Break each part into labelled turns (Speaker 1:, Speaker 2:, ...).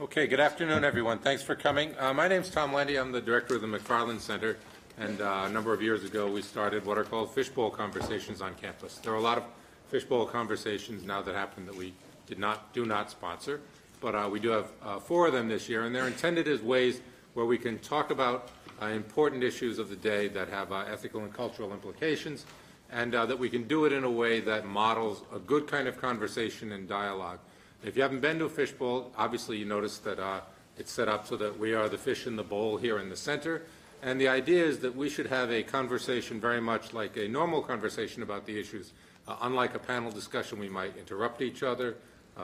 Speaker 1: Okay, good afternoon, everyone. Thanks for coming. My name's Tom Landy. I'm the director of the McFarland Center, and a number of years ago we started what are called fishbowl conversations on campus. There are a lot of fishbowl conversations now that happen that we do not sponsor, but we do have 4 of them this year, and they're intended as ways where we can talk about important issues of the day that have ethical and cultural implications, and that we can do it in a way that models a good kind of conversation and dialogue. If you haven't been to a fishbowl, obviously you notice that it's set up so that we are the fish in the bowl here in the center. And the idea is that we should have a conversation very much like a normal conversation about the issues. Unlike a panel discussion, we might interrupt each other.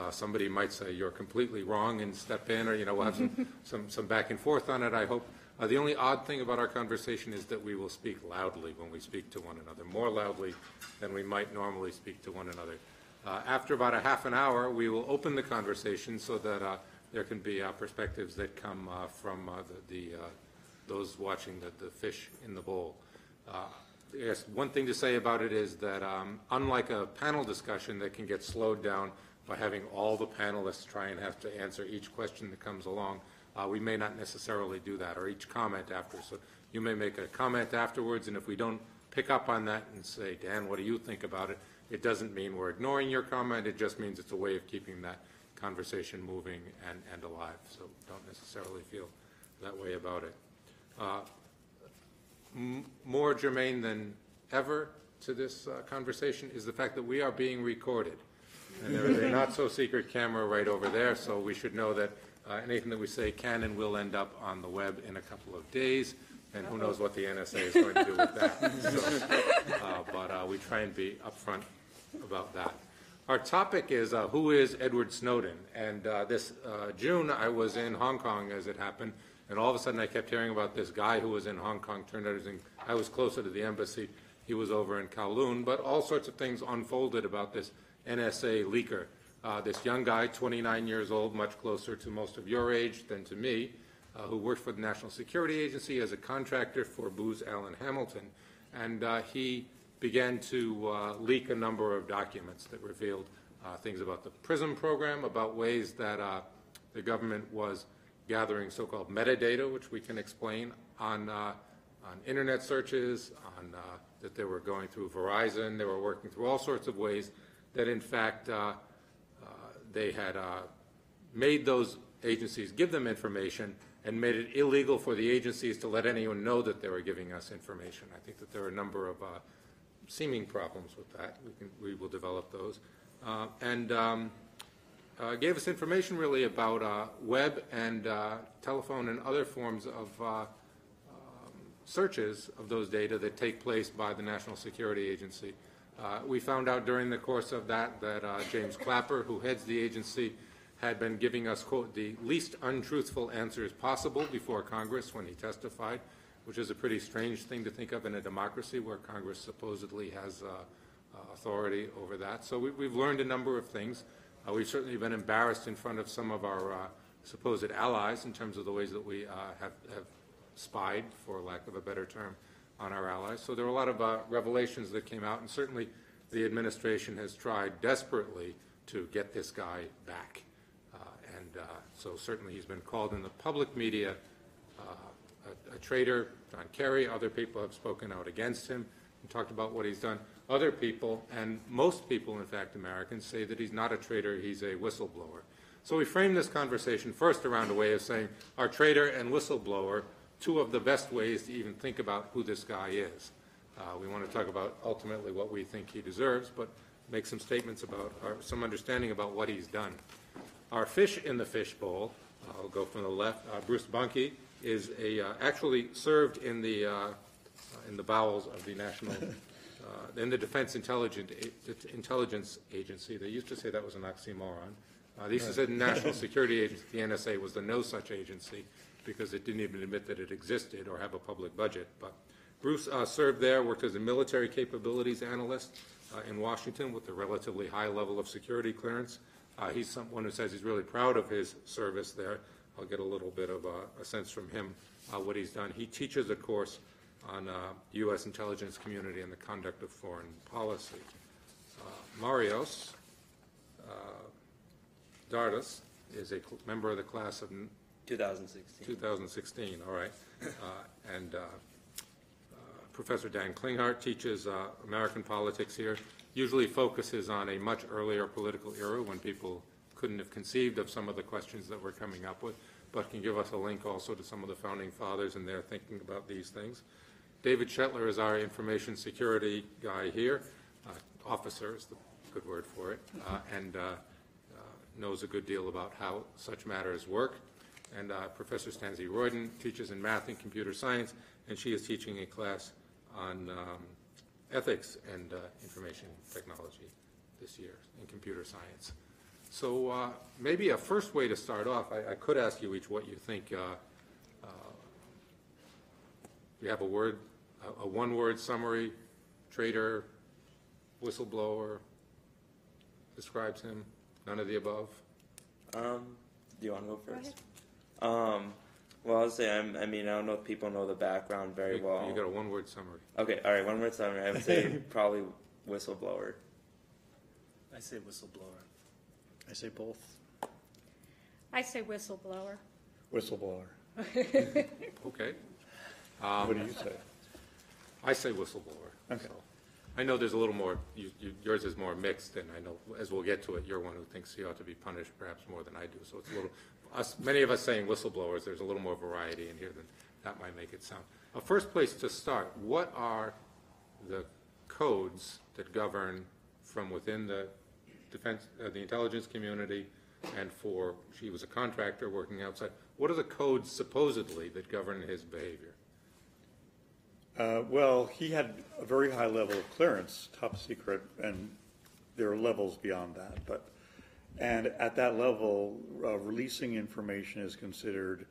Speaker 1: Somebody might say you're completely wrong and step in, or we'll have some back and forth on it, I hope. The only odd thing about our conversation is that we will speak loudly when we speak to one another, more loudly than we might normally speak to one another. After about a half an hour, we will open the conversation so that there can be perspectives that come from those watching the fish in the bowl. Yes, one thing to say about it is that unlike a panel discussion that can get slowed down by having all the panelists try and have to answer each question that comes along, we may not necessarily do that, or each comment after. So you may make a comment afterwards, and if we don't pick up on that and say, Dan, what do you think about it? It doesn't mean we're ignoring your comment. It just means it's a way of keeping that conversation moving and alive. So don't necessarily feel that way about it. More germane than ever to this conversation is the fact that we are being recorded. And there is a not-so-secret camera right over there, so we should know that anything that we say can and will end up on the web in a couple of days. And who knows what the NSA is going to do with that. But we try and be upfront about that. Our topic is who is Edward Snowden? And this June I was in Hong Kong as it happened, and all of a sudden I kept hearing about this guy who was in Hong Kong. Turned out I was closer to the embassy. He was over in Kowloon, but all sorts of things unfolded about this NSA leaker. This young guy, 29 years old, much closer to most of your age than to me, who worked for the National Security Agency as a contractor for Booz Allen Hamilton. And he began to leak a number of documents that revealed things about the PRISM program, about ways that the government was gathering so-called metadata, which we can explain, on internet searches, that they were going through Verizon, they were working through all sorts of ways that in fact they had made those agencies give them information and made it illegal for the agencies to let anyone know that they were giving us information. I think that there are a number of seeming problems with that. We will develop those. Gave us information really about web and telephone and other forms of searches of those data that take place by the National Security Agency. We found out during the course of that James Clapper, who heads the agency, had been giving us, quote, the least untruthful answers possible before Congress when he testified, which is a pretty strange thing to think of in a democracy where Congress supposedly has authority over that. So we've learned a number of things. We've certainly been embarrassed in front of some of our supposed allies in terms of the ways that we have spied, for lack of a better term, on our allies. So there are a lot of revelations that came out, and certainly the administration has tried desperately to get this guy back. So certainly he's been called in the public media a traitor. John Kerry, other people have spoken out against him and talked about what he's done. Other people, and most people, in fact, Americans, say that he's not a traitor, he's a whistleblower. So we framed this conversation first around a way of saying, are traitor and whistleblower two of the best ways to even think about who this guy is. We want to talk about ultimately what we think he deserves, but make some statements about, or some understanding about what he's done. Our fish in the fishbowl, I'll go from the left, Bruce Bunke, is actually served in the bowels of the National, in the Defense Intelligence Agency. They used to say that was an oxymoron. They used to say the National Security Agency, the NSA, was the no such agency because it didn't even admit that it existed or have a public budget. But Bruce served there, worked as a military capabilities analyst in Washington with a relatively high level of security clearance. He's someone who says he's really proud of his service there. I'll get a little bit of a sense from him what he's done. He teaches a course on the U.S. intelligence community and the conduct of foreign policy. Marios Dardas is a member of the class of
Speaker 2: 2016.
Speaker 1: 2016, all right. And Professor Dan Klinghardt teaches American politics here, usually focuses on a much earlier political era when people couldn't have conceived of some of the questions that we're coming up with, but can give us a link also to some of the founding fathers and their thinking about these things. David Shetler is our information security guy here. Officer is the good word for it, and knows a good deal about how such matters work. And Professor Stanzi Royden teaches in math and computer science, and she is teaching a class on ethics and information technology this year in computer science. So maybe a first way to start off, I could ask you each what you think. You have a one-word summary, traitor, whistleblower, describes him, none of the above?
Speaker 2: Do you want to go first? Well, I'll say, I mean, I don't know if people know the background very well.
Speaker 1: You got a one-word summary.
Speaker 2: Okay, all right, one-word summary. I would say probably whistleblower.
Speaker 3: I say whistleblower.
Speaker 4: I say both.
Speaker 5: I say whistleblower.
Speaker 4: Whistleblower.
Speaker 1: Okay.
Speaker 4: What do you say?
Speaker 1: I say whistleblower.
Speaker 4: Okay.
Speaker 1: So I know there's a little more, yours is more mixed, and I know, as we'll get to it, you're one who thinks he ought to be punished perhaps more than I do. So it's a little, many of us saying whistleblowers, there's a little more variety in here than that might make it sound. A first place to start, what are the codes that govern from within the defense, the intelligence community, and for, she was a contractor working outside, what are the codes supposedly that govern his behavior?
Speaker 4: Well, he had a very high level of clearance, top secret, and there are levels beyond that. And at that level, releasing information is considered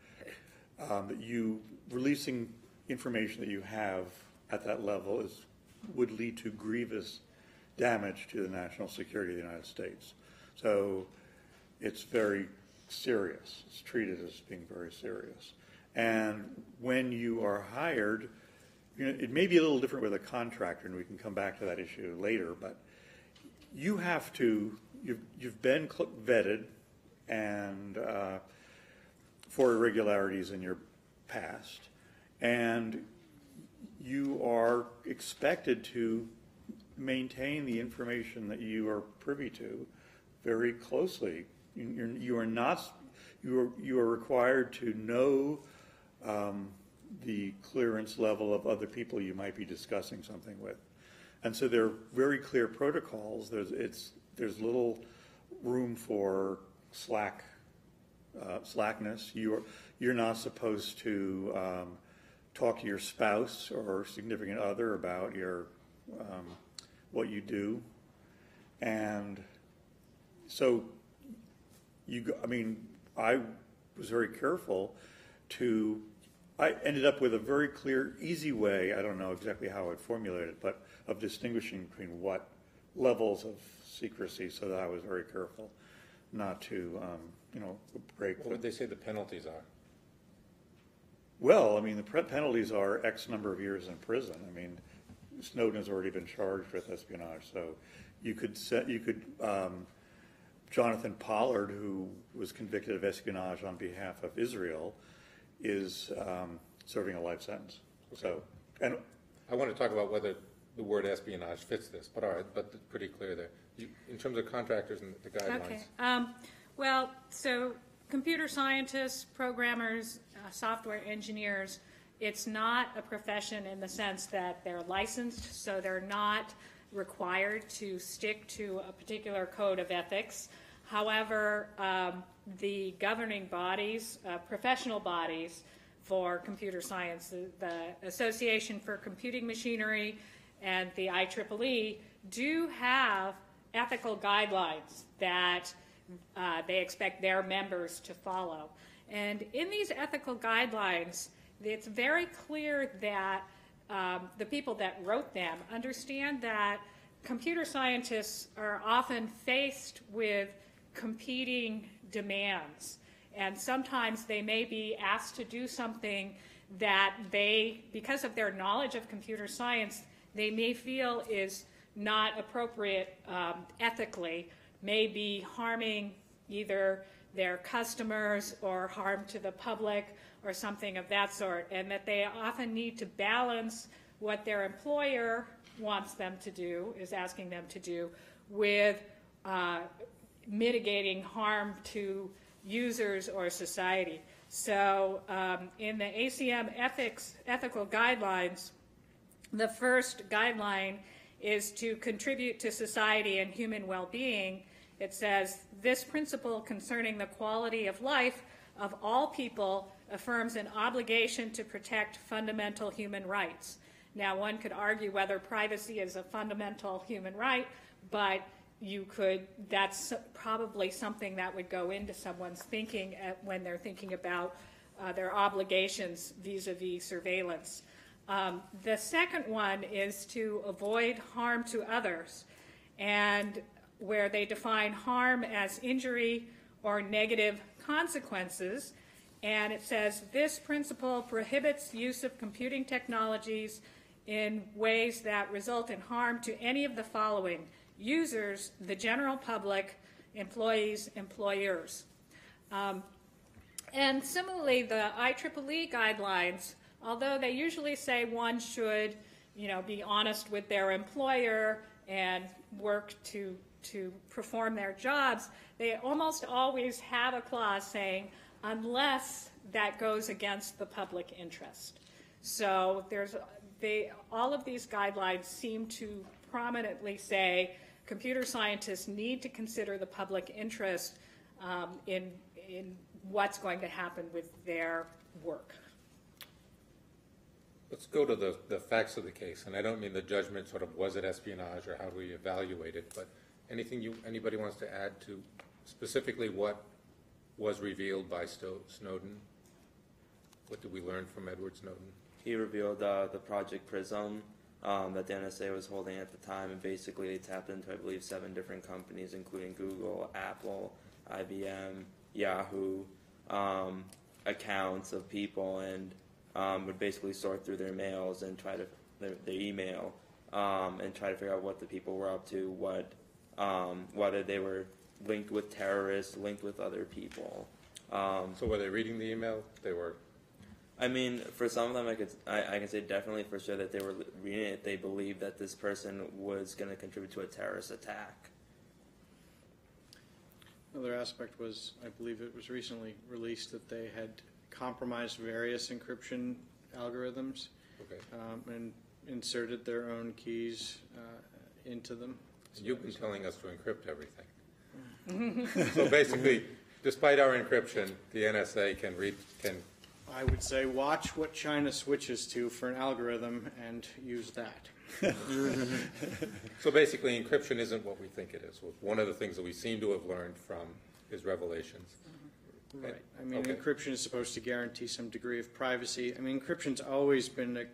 Speaker 4: releasing information that you have at that level would lead to grievous damage to the national security of the United States. So it's very serious. It's treated as being very serious. And when you are hired, it may be a little different with a contractor, and we can come back to that issue later, but you have to, you've been vetted and for irregularities in your past, and you are expected to maintain the information that you are privy to very closely. You are required to know the clearance level of other people you might be discussing something with. And so there are very clear protocols. There's little room for slackness. You're not supposed to talk to your spouse or significant other about your what you do. And so I was very careful to, I ended up with a very clear, easy way, I don't know exactly how I'd formulate it, but of distinguishing between what levels of secrecy, so that I was very careful not to, break.
Speaker 1: What would they say the penalties are?
Speaker 4: Well, I mean, the penalties are X number of years in prison. I mean, Snowden has already been charged with espionage, so you could Jonathan Pollard, who was convicted of espionage on behalf of Israel, is serving a life sentence. Okay. So, and
Speaker 1: I want to talk about whether the word espionage fits this, but all right, but it's pretty clear there. In terms of contractors and the guidelines.
Speaker 5: Okay. Well, so computer scientists, programmers, software engineers, it's not a profession in the sense that they're licensed, so they're not required to stick to a particular code of ethics. However, the governing bodies, professional bodies for computer science, the Association for Computing Machinery and the IEEE do have ethical guidelines that they expect their members to follow. And in these ethical guidelines, it's very clear that the people that wrote them understand that computer scientists are often faced with competing demands. And sometimes they may be asked to do something that they, because of their knowledge of computer science, they may feel is not appropriate ethically, may be harming either their customers or harm to the public or something of that sort, and that they often need to balance what their employer wants them to do, is asking them to do, with mitigating harm to users or society. So in the ACM ethical guidelines, the first guideline is to contribute to society and human well-being. It says, this principle concerning the quality of life of all people affirms an obligation to protect fundamental human rights. Now, one could argue whether privacy is a fundamental human right, but that's probably something that would go into someone's thinking when they're thinking about their obligations vis-a-vis surveillance. The second one is to avoid harm to others, and where they define harm as injury or negative consequences. And it says, this principle prohibits use of computing technologies in ways that result in harm to any of the following: users, the general public, employees, employers. And similarly, the IEEE guidelines, although they usually say one should, be honest with their employer and work to perform their jobs, they almost always have a clause saying, unless that goes against the public interest. So all of these guidelines seem to prominently say computer scientists need to consider the public interest in what's going to happen with their work.
Speaker 1: Let's go to the facts of the case, and I don't mean the judgment sort of was it espionage or how do we evaluate it, but anything anybody wants to add to specifically what was revealed by Snowden? What did we learn from Edward Snowden?
Speaker 2: He revealed the Project Prism that the NSA was holding at the time, and basically they tapped into, I believe, 7 different companies, including Google, Apple, IBM, Yahoo, accounts of people, and would basically sort through their mails and try to their email and try to figure out what the people were up to, whether they were linked with terrorists, linked with other people.
Speaker 1: So were they reading the email? They were.
Speaker 2: I mean, for some of them, I can say definitely for sure that they were reading it. They believed that this person was going to contribute to a terrorist attack.
Speaker 6: Another aspect was, I believe it was recently released that they had compromised various encryption algorithms,
Speaker 1: Okay.
Speaker 6: And inserted their own keys into them.
Speaker 1: You've been telling us to encrypt everything. So basically, despite our encryption, the NSA can
Speaker 6: I would say watch what China switches to for an algorithm and use that.
Speaker 1: So basically, encryption isn't what we think it is. One of the things that we seem to have learned from his revelations.
Speaker 6: Right. I mean,
Speaker 1: Okay.
Speaker 6: encryption is supposed to guarantee some degree of privacy. I mean, encryption's always been a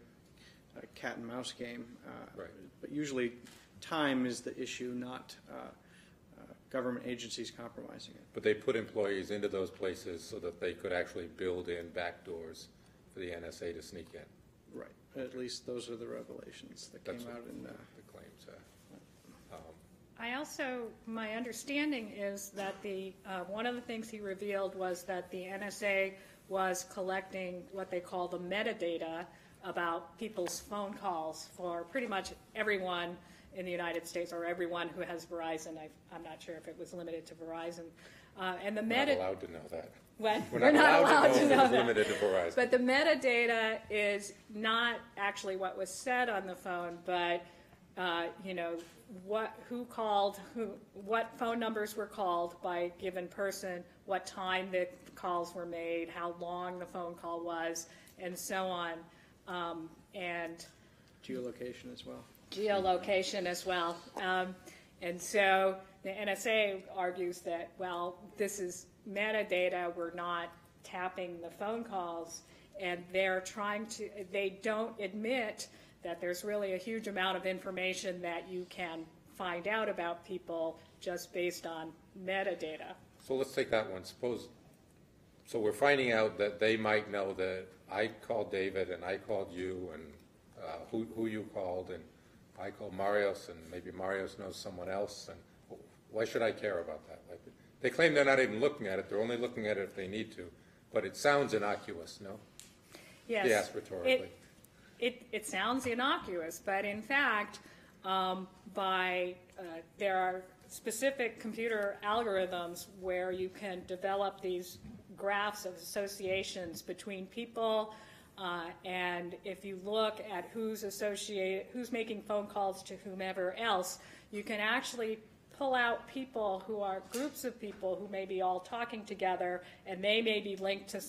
Speaker 6: cat and mouse game.
Speaker 1: Right.
Speaker 6: But usually time is the issue, not government agencies compromising it.
Speaker 1: But they put employees into those places so that they could actually build in backdoors for the NSA to sneak in.
Speaker 6: Right. At least those are the revelations that
Speaker 1: That's
Speaker 6: came out in...
Speaker 1: the claims.
Speaker 5: My understanding is that one of the things he revealed was that the NSA was collecting what they call the metadata about people's phone calls for pretty much everyone in the United States, or everyone who has Verizon. I'm not sure if it was limited to Verizon. And the
Speaker 1: We're not allowed to know that.
Speaker 5: What?
Speaker 1: We're not allowed to know if
Speaker 5: that.
Speaker 1: it's limited to Verizon.
Speaker 5: But the metadata is not actually what was said on the phone, but who called, what phone numbers were called by a given person, what time the calls were made, how long the phone call was, and so on. And
Speaker 6: geolocation as well.
Speaker 5: Geolocation as well. And so the NSA argues that, well, this is metadata, we're not tapping the phone calls, and they don't admit that there's really a huge amount of information that you can find out about people just based on metadata.
Speaker 1: So let's take that one. So we're finding out that they might know that I called David and I called you and who you called, and I called Marios, and maybe Marios knows someone else, and why should I care about that? Like, They claim they're not even looking at it. They're only looking at it if they need to. But it sounds innocuous, no?
Speaker 5: Yes.
Speaker 1: They asked rhetorically.
Speaker 5: It sounds innocuous, but in fact, there are specific computer algorithms where you can develop these graphs of associations between people, and if you look at who's making phone calls to whomever else, you can actually pull out people who are groups of people who may be all talking together, and they may be linked to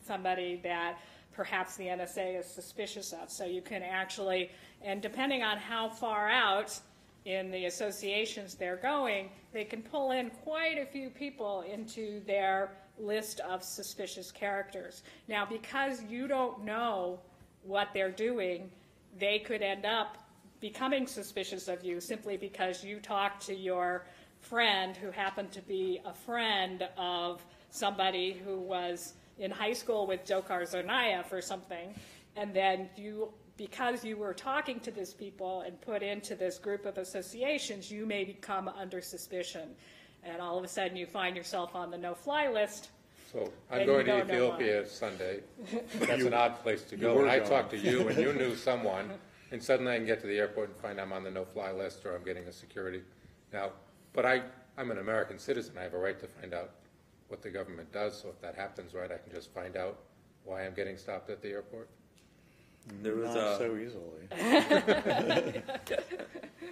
Speaker 5: somebody that perhaps the NSA is suspicious of. So you can actually, and depending on how far out in the associations they're going, they can pull in quite a few people into their list of suspicious characters. Now, because you don't know what they're doing, they could end up becoming suspicious of you simply because you talked to your friend who happened to be a friend of somebody who was in high school with Dzhokhar Tsarnaev or something, and then because you were talking to these people and put into this group of associations, you may become under suspicion. And all of a sudden you find yourself on the no-fly list.
Speaker 1: So I'm going to Ethiopia Sunday. That's an odd place to go. And I talked to you, and you knew someone, and suddenly I can get to the airport and find I'm on the no-fly list or I'm getting a security. Now, but I'm an American citizen. I have a right to find out what the government does. So if that happens, right, I can just find out why I'm getting stopped at the airport.
Speaker 2: There was
Speaker 4: Not so easily.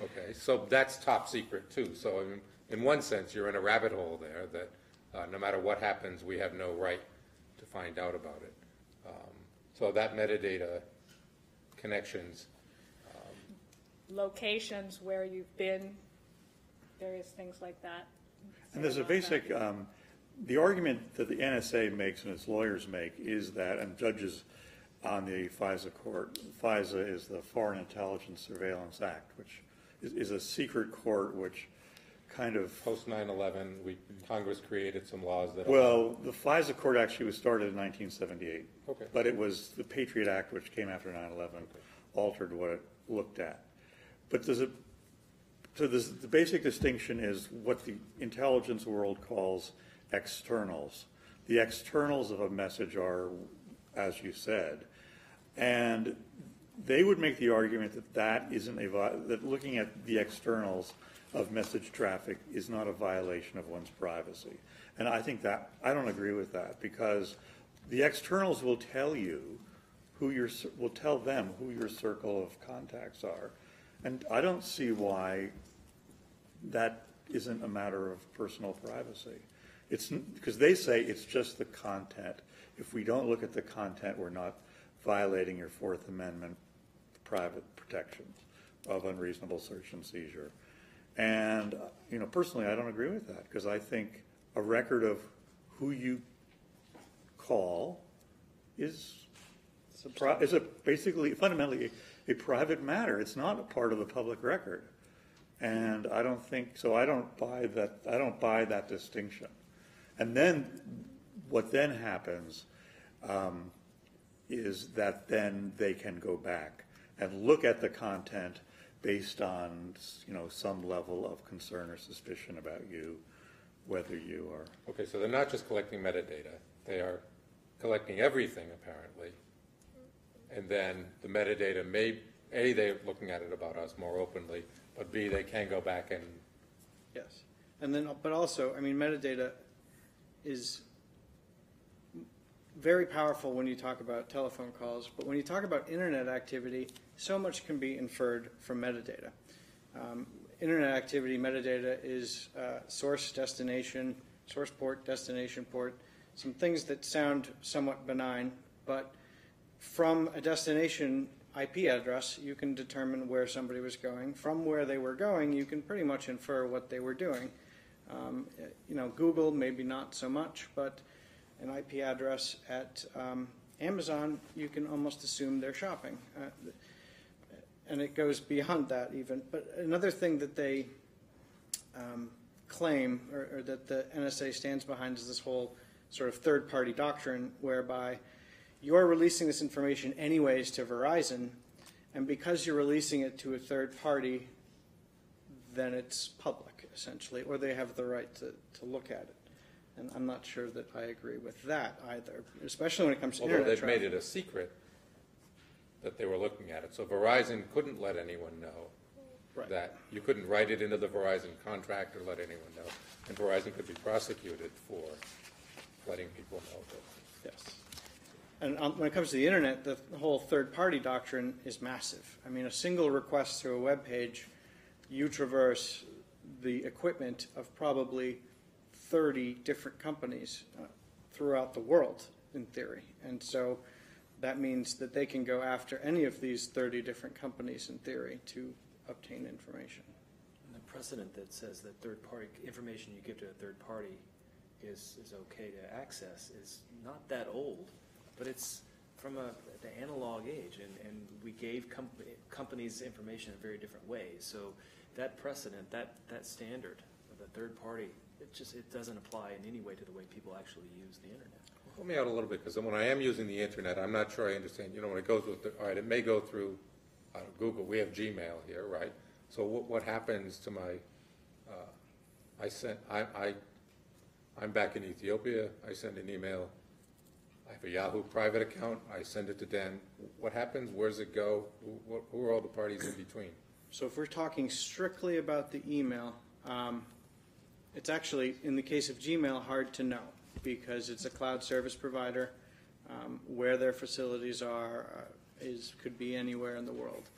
Speaker 1: Okay, so that's top secret too. So in one sense, you're in a rabbit hole there that no matter what happens, we have no right to find out about it. So that metadata connections.
Speaker 5: Locations where you've been, various things like that.
Speaker 4: And there's a basic, the argument that the NSA makes and its lawyers make is that, and judges on the FISA court, FISA is the Foreign Intelligence Surveillance Act, which is a secret court which kind of...
Speaker 1: Post 9/11, Congress created some laws that...
Speaker 4: Well, the FISA court actually was started in 1978.
Speaker 1: Okay.
Speaker 4: But it was the Patriot Act, which came after 9/11, altered what it looked at. But the basic distinction is what the intelligence world calls externals. The externals of a message are, as you said, and they would make the argument that that looking at the externals of message traffic is not a violation of one's privacy. And I think that, I don't agree with that, because the externals will tell you will tell them who your circle of contacts are. And I don't see why that isn't a matter of personal privacy. It's because they say it's just the content. If we don't look at the content, we're not violating your Fourth Amendment private protections of unreasonable search and seizure. And, personally, I don't agree with that, because I think a record of who you call is basically, fundamentally, a private matter. It's not a part of the public record. And I don't think, so I don't buy that distinction. And then, what then happens is that then they can go back and look at the content based on, some level of concern or suspicion about you, whether you are.
Speaker 1: Okay, so they're not just collecting metadata. They are collecting everything, apparently. And then the metadata may, A, they're looking at it about us more openly, but B, they can go back and...
Speaker 6: Yes. And then, but also, metadata is very powerful when you talk about telephone calls, but when you talk about internet activity, so much can be inferred from metadata. Internet activity metadata is source, destination, source port, destination port, some things that sound somewhat benign, but from a destination IP address, you can determine where somebody was going. From where they were going, you can pretty much infer what they were doing. Google, maybe not so much, but an IP address at Amazon, you can almost assume they're shopping. And it goes beyond that even. But another thing that they claim, or that the NSA stands behind, is this whole sort of third-party doctrine whereby you're releasing this information anyways to Verizon, and because you're releasing it to a third party, then it's public, essentially, or they have the right to look at it. And I'm not sure that I agree with that either, especially when it comes to
Speaker 1: Although
Speaker 6: internet
Speaker 1: they've made
Speaker 6: traffic.
Speaker 1: it a secret that they were looking at it. So Verizon couldn't let anyone know
Speaker 6: Right.
Speaker 1: that. You couldn't write it into the Verizon contract or let anyone know. And Verizon could be prosecuted for letting people know that.
Speaker 6: Yes. And when it comes to the internet, the whole third-party doctrine is massive. I mean, a single request to a web page, you traverse the equipment of probably 30 different companies throughout the world, in theory. And so that means that they can go after any of these 30 different companies, in theory, to obtain information.
Speaker 3: And the precedent that says that third-party information you give to a third party is okay to access is not that old, but it's from the analog age, and we gave companies information in very different ways. So that precedent, that standard of the third party, it doesn't apply in any way to the way people actually use the internet.
Speaker 1: Help me out a little bit, because when I am using the internet, I'm not sure I understand. When it goes with, all right, it may go through Google. We have Gmail here, right? So what happens to my, I'm back in Ethiopia. I send an email. I have a Yahoo private account. I send it to Dan. What happens? Where does it go? Who are all the parties in between?
Speaker 6: So if we're talking strictly about the email, it's actually, in the case of Gmail, hard to know because it's a cloud service provider. Where their facilities are could be anywhere in the world.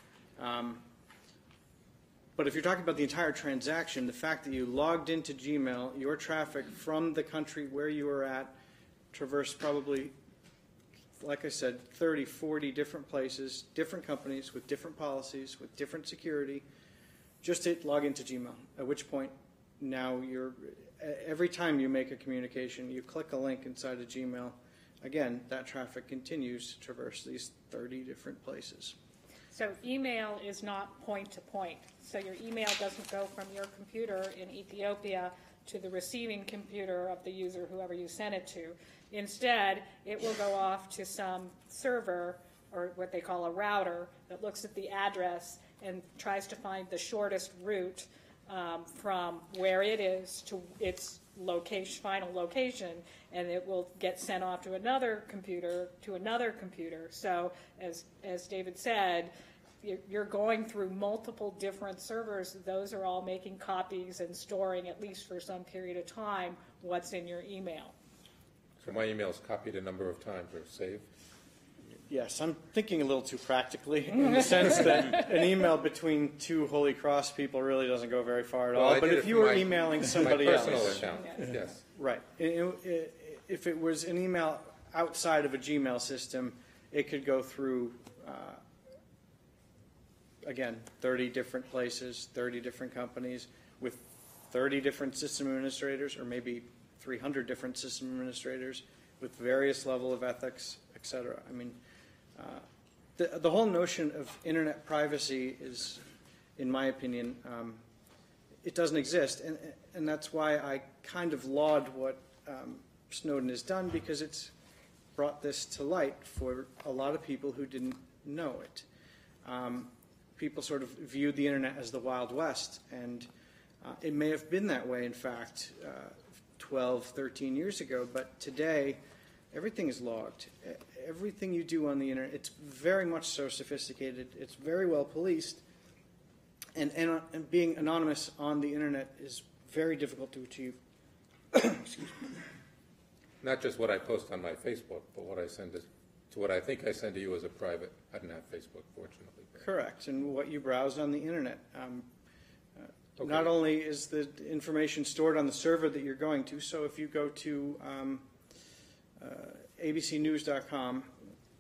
Speaker 6: But if you're talking about the entire transaction, the fact that you logged into Gmail, your traffic from the country where you were at traversed probably, like I said, 30, 40 different places, different companies with different policies, with different security, just to log into Gmail, at which point now every time you make a communication, you click a link inside of Gmail, again, that traffic continues to traverse these 30 different places.
Speaker 5: So email is not point-to-point. So your email doesn't go from your computer in Ethiopia to the receiving computer of the user, whoever you sent it to. Instead, it will go off to some server, or what they call a router, that looks at the address and tries to find the shortest route from where it is to its final location, and it will get sent off to another computer. So as David said, you're going through multiple different servers. Those are all making copies and storing, at least for some period of time, what's in your email.
Speaker 1: So my email is copied a number of times or saved?
Speaker 6: Yes, I'm thinking a little too practically in the sense that an email between two Holy Cross people really doesn't go very far at all.
Speaker 1: I
Speaker 6: But
Speaker 1: did
Speaker 6: if
Speaker 1: it
Speaker 6: you
Speaker 1: from
Speaker 6: were
Speaker 1: my
Speaker 6: emailing somebody
Speaker 1: personal
Speaker 6: else,
Speaker 1: account, yes.
Speaker 6: right? If it was an email outside of a Gmail system, it could go through, again, 30 different places, 30 different companies with 30 different system administrators, or maybe 300 different system administrators with various level of ethics, et cetera. I mean, the whole notion of internet privacy is, in my opinion, it doesn't exist, and that's why I kind of laud what Snowden has done, because it's brought this to light for a lot of people who didn't know it. People sort of viewed the internet as the Wild West, and it may have been that way, in fact, 12, 13 years ago, but today everything is logged. Everything you do on the internet, it's very much so sophisticated. It's very well policed, and being anonymous on the internet is very difficult to achieve. Excuse me.
Speaker 1: Not just what I post on my Facebook, but what I send to what I think I send to you as a private. I don't have Facebook, fortunately.
Speaker 6: Correct, and what you browse on the internet.
Speaker 1: Okay.
Speaker 6: Not only is the information stored on the server that you're going to, so if you go to abcnews.com,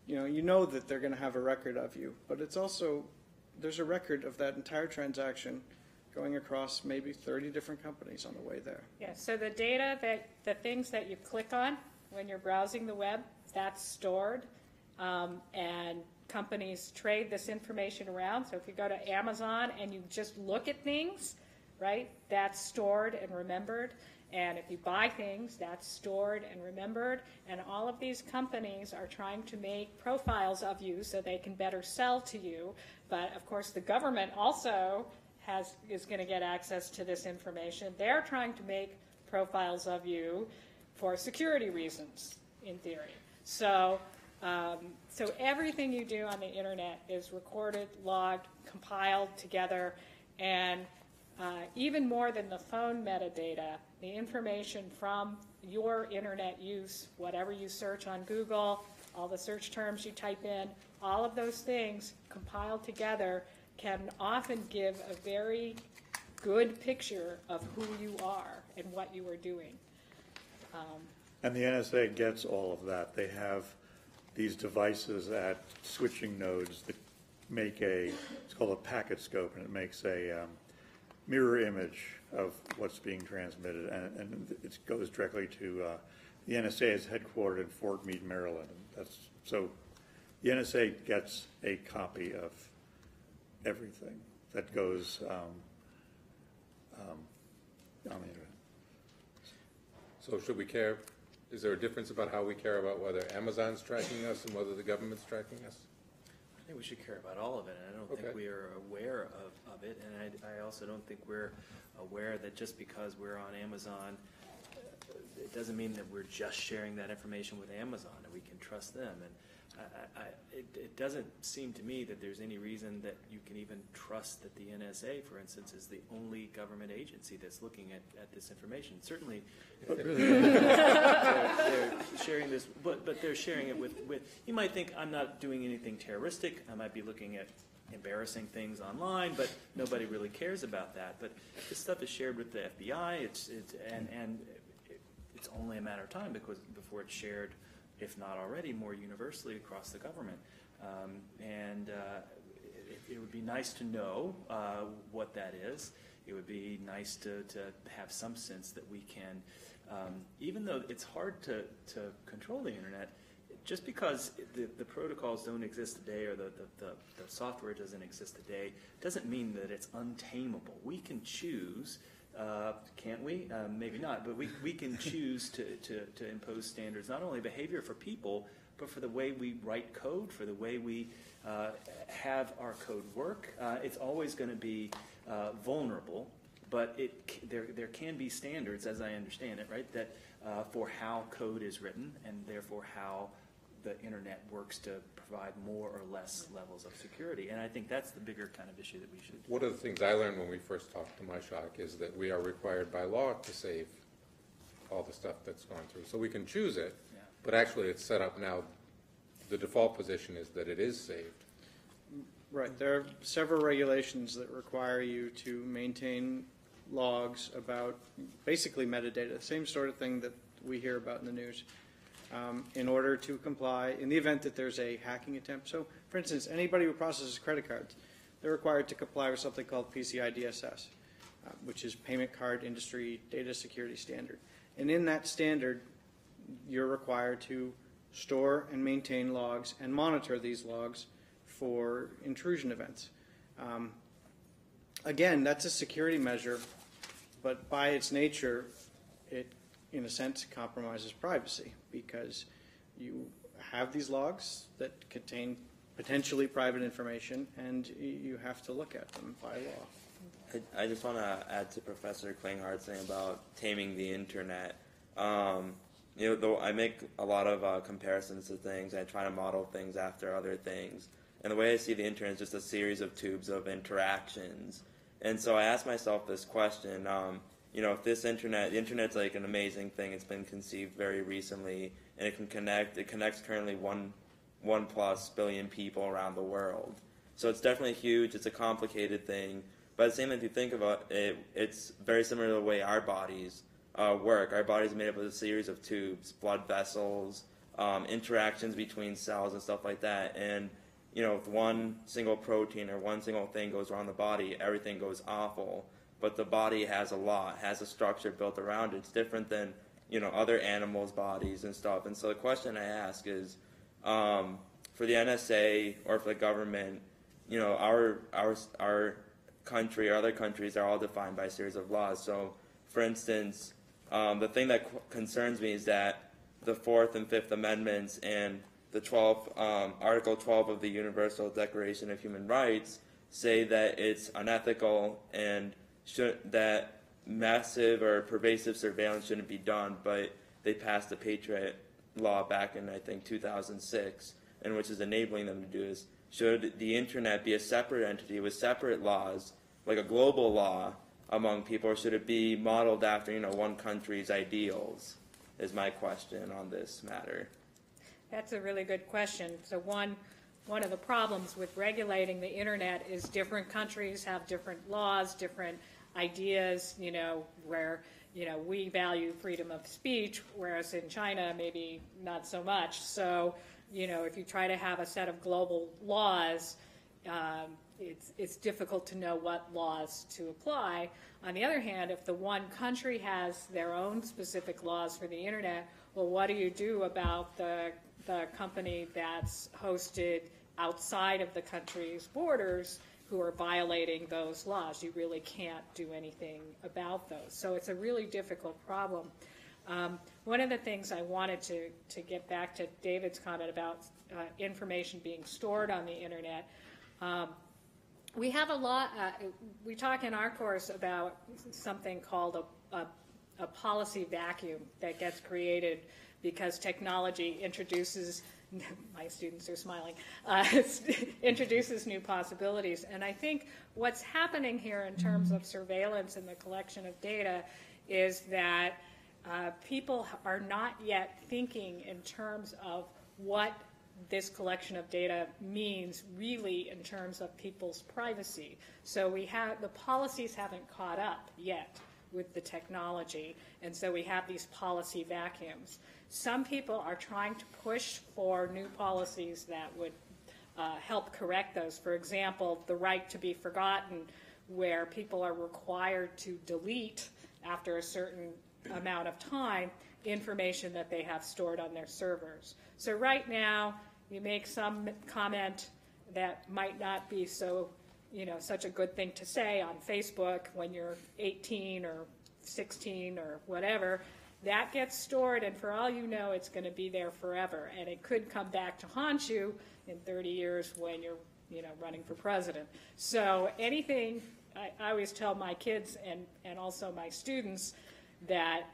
Speaker 6: you know that they're going to have a record of you, but it's also, there's a record of that entire transaction going across maybe 30 different companies on the way there.
Speaker 5: Yeah, so the data, the things that you click on when you're browsing the web, that's stored, and companies trade this information around. So if you go to Amazon and you just look at things, right, that's stored and remembered. And if you buy things, that's stored and remembered. And all of these companies are trying to make profiles of you so they can better sell to you. But of course, the government also is going to get access to this information. They're trying to make profiles of you for security reasons, in theory. So, so everything you do on the internet is recorded, logged, compiled together, and even more than the phone metadata, the information from your internet use, whatever you search on Google, all the search terms you type in, all of those things compiled together can often give a very good picture of who you are and what you are doing.
Speaker 4: And the NSA gets all of that. They have these devices at switching nodes that make it's called a packet scope, and it makes a mirror image of what's being transmitted, and it goes directly to, the NSA is headquartered in Fort Meade, Maryland. So the NSA gets a copy of everything that goes on the internet.
Speaker 1: So should we care? Is there a difference about how we care about whether Amazon's tracking us and whether the government's tracking us?
Speaker 3: I think we should care about all of it, and I don't think we are aware of it, and I also don't think we're aware that just because we're on Amazon, it doesn't mean that we're just sharing that information with Amazon and we can trust them. And it doesn't seem to me that there's any reason that you can even trust that the NSA, for instance, is the only government agency that's looking at this information. Certainly, they're sharing this, but they're sharing it with. You might think I'm not doing anything terroristic. I might be looking at embarrassing things online, but nobody really cares about that. But this stuff is shared with the FBI. It's only a matter of time before it's shared, if not already, more universally across the government. It would be nice to know what that is. It would be nice to have some sense that we can, even though it's hard to control the internet, just because the protocols don't exist today or the software doesn't exist today doesn't mean that it's untamable. We can choose. Can't we? Maybe not, but we can choose to impose standards, not only behavior for people, but for the way we write code, for the way we have our code work. It's always going to be vulnerable, but there can be standards, as I understand it, right, that for how code is written and therefore how the internet works to provide more or less levels of security. And I think that's the bigger kind of issue that we should.
Speaker 1: One of the things I learned when we first talked to MyShock is that we are required by law to save all the stuff that's gone through. So we can choose it, but actually it's set up now. The default position is that it is saved.
Speaker 6: Right. There are several regulations that require you to maintain logs about basically metadata, same sort of thing that we hear about in the news. In order to comply in the event that there's a hacking attempt. So, for instance, anybody who processes credit cards, they're required to comply with something called PCI DSS, which is Payment Card Industry Data Security Standard. And in that standard, you're required to store and maintain logs and monitor these logs for intrusion events. Again, that's a security measure, but by its nature, it in a sense, compromises privacy because you have these logs that contain potentially private information, and you have to look at them by law.
Speaker 2: I just want to add to Professor Klinghart's thing about taming the internet. Though I make a lot of comparisons to things, I try to model things after other things. And the way I see the internet is just a series of tubes of interactions. And so I asked myself this question. If the internet's like an amazing thing. It's been conceived very recently, and it connects currently 1+ billion people around the world. So it's definitely huge. It's a complicated thing. But at the same time, if you think about it, it's very similar to the way our bodies work. Our bodies are made up of a series of tubes, blood vessels, interactions between cells and stuff like that. And, if one single protein or one single thing goes wrong in the body, everything goes awful. But the body has a structure built around it. It's different than, other animals' bodies and stuff. And so the question I ask is, for the NSA or for the government, our country or other countries are all defined by a series of laws. So, for instance, the thing that concerns me is that the 4th and 5th Amendments and the Article 12 of the Universal Declaration of Human Rights say that it's unethical and that massive or pervasive surveillance shouldn't be done, but they passed the Patriot law back in, I think, 2006, and which is enabling them to do is, should the internet be a separate entity with separate laws, like a global law among people, or should it be modeled after, one country's ideals, is my question on this matter.
Speaker 5: That's a really good question. So one of the problems with regulating the internet is different countries have different laws, different ideas, where, we value freedom of speech, whereas in China, maybe not so much. So, if you try to have a set of global laws, it's difficult to know what laws to apply. On the other hand, if the one country has their own specific laws for the internet, well, what do you do about the company that's hosted outside of the country's borders who are violating those laws? You really can't do anything about those. So it's a really difficult problem. One of the things I wanted to get back to David's comment about information being stored on the internet, we have a lot, we talk in our course about something called a policy vacuum that gets created because technology introduces, my students are smiling, introduces new possibilities. And I think what's happening here in terms of surveillance and the collection of data is that people are not yet thinking in terms of what this collection of data means really in terms of people's privacy. So the policies haven't caught up yet with the technology, and so we have these policy vacuums. Some people are trying to push for new policies that would help correct those. For example, the right to be forgotten, where people are required to delete after a certain amount of time information that they have stored on their servers. So right now, you make some comment that might not be so, such a good thing to say on Facebook when you're 18 or 16 or whatever. That gets stored, and for all you know, it's going to be there forever. And it could come back to haunt you in 30 years when you're, running for president. So anything, I always tell my kids and also my students that,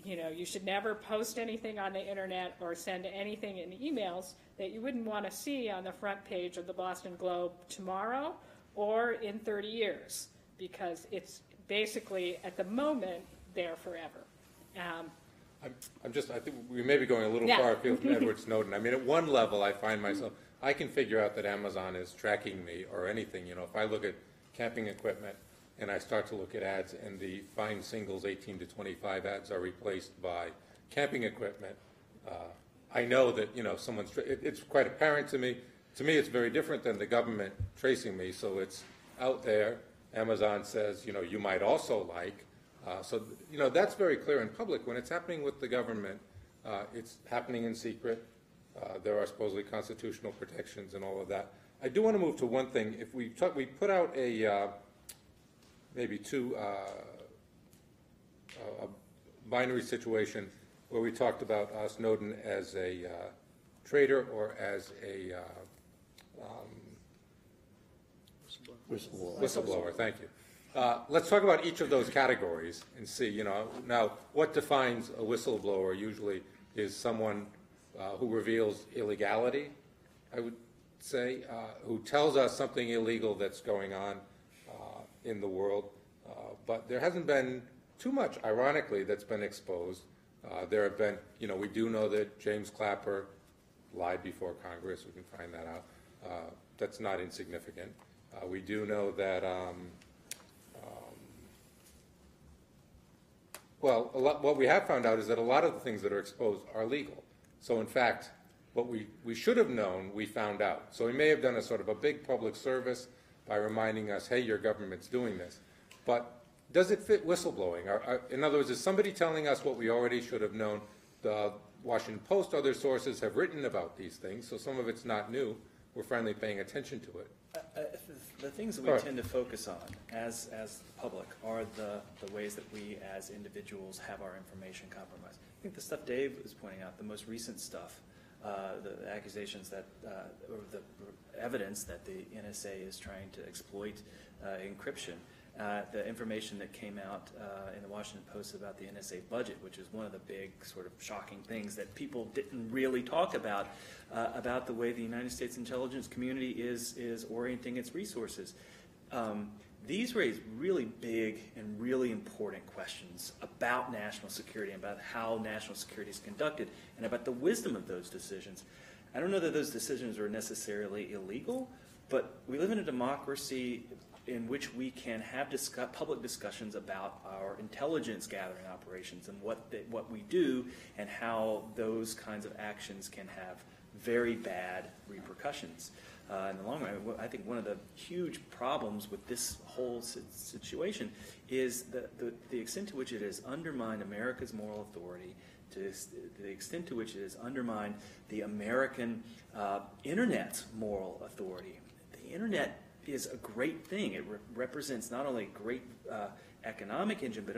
Speaker 5: you should never post anything on the internet or send anything in emails that you wouldn't want to see on the front page of the Boston Globe tomorrow or in 30 years, because it's basically, at the moment, there forever.
Speaker 1: I think we may be going a little far afield from Edward Snowden. I mean, at one level, I find myself, I can figure out that Amazon is tracking me or anything. If I look at camping equipment and I start to look at ads and the fine singles 18 to 25 ads are replaced by camping equipment, I know that, it's quite apparent to me. To me, it's very different than the government tracing me. So it's out there. Amazon says, you might also like. So that's very clear in public. When it's happening with the government, it's happening in secret. There are supposedly constitutional protections and all of that. I do want to move to one thing. If we put out a binary situation where we talked about Snowden as a traitor or as a whistleblower. Thank you. Let's talk about each of those categories and see, now what defines a whistleblower usually is someone who reveals illegality, I would say, who tells us something illegal that's going on in the world. But there hasn't been too much, ironically, that's been exposed. There have been, we do know that James Clapper lied before Congress. We can find that out. That's not insignificant. We do know that, what we have found out is that a lot of the things that are exposed are legal. So in fact, what we should have known, we found out. So we may have done a sort of a big public service by reminding us, hey, your government's doing this. But does it fit whistleblowing? In other words, is somebody telling us what we already should have known? The Washington Post, other sources have written about these things, so some of it's not new. We're finally paying attention to it.
Speaker 3: The things that we tend to focus on as the public are the ways that we as individuals have our information compromised. I think the stuff Dave was pointing out, the most recent stuff, the accusations that, or the evidence that the NSA is trying to exploit encryption, the information that came out in the Washington Post about the NSA budget, which is one of the big sort of shocking things that people didn't really talk about the way the United States intelligence community is orienting its resources. These raise really big and really important questions about national security, about how national security is conducted, and about the wisdom of those decisions. I don't know that those decisions are necessarily illegal, but we live in a democracy in which we can have public discussions about our intelligence gathering operations and what we do and how those kinds of actions can have very bad repercussions. In the long run, I think one of the huge problems with this whole situation is the extent to which it has undermined America's moral authority, to the extent to which it has undermined the American Internet's moral authority. The Internet is a great thing. It represents not only a great economic engine, but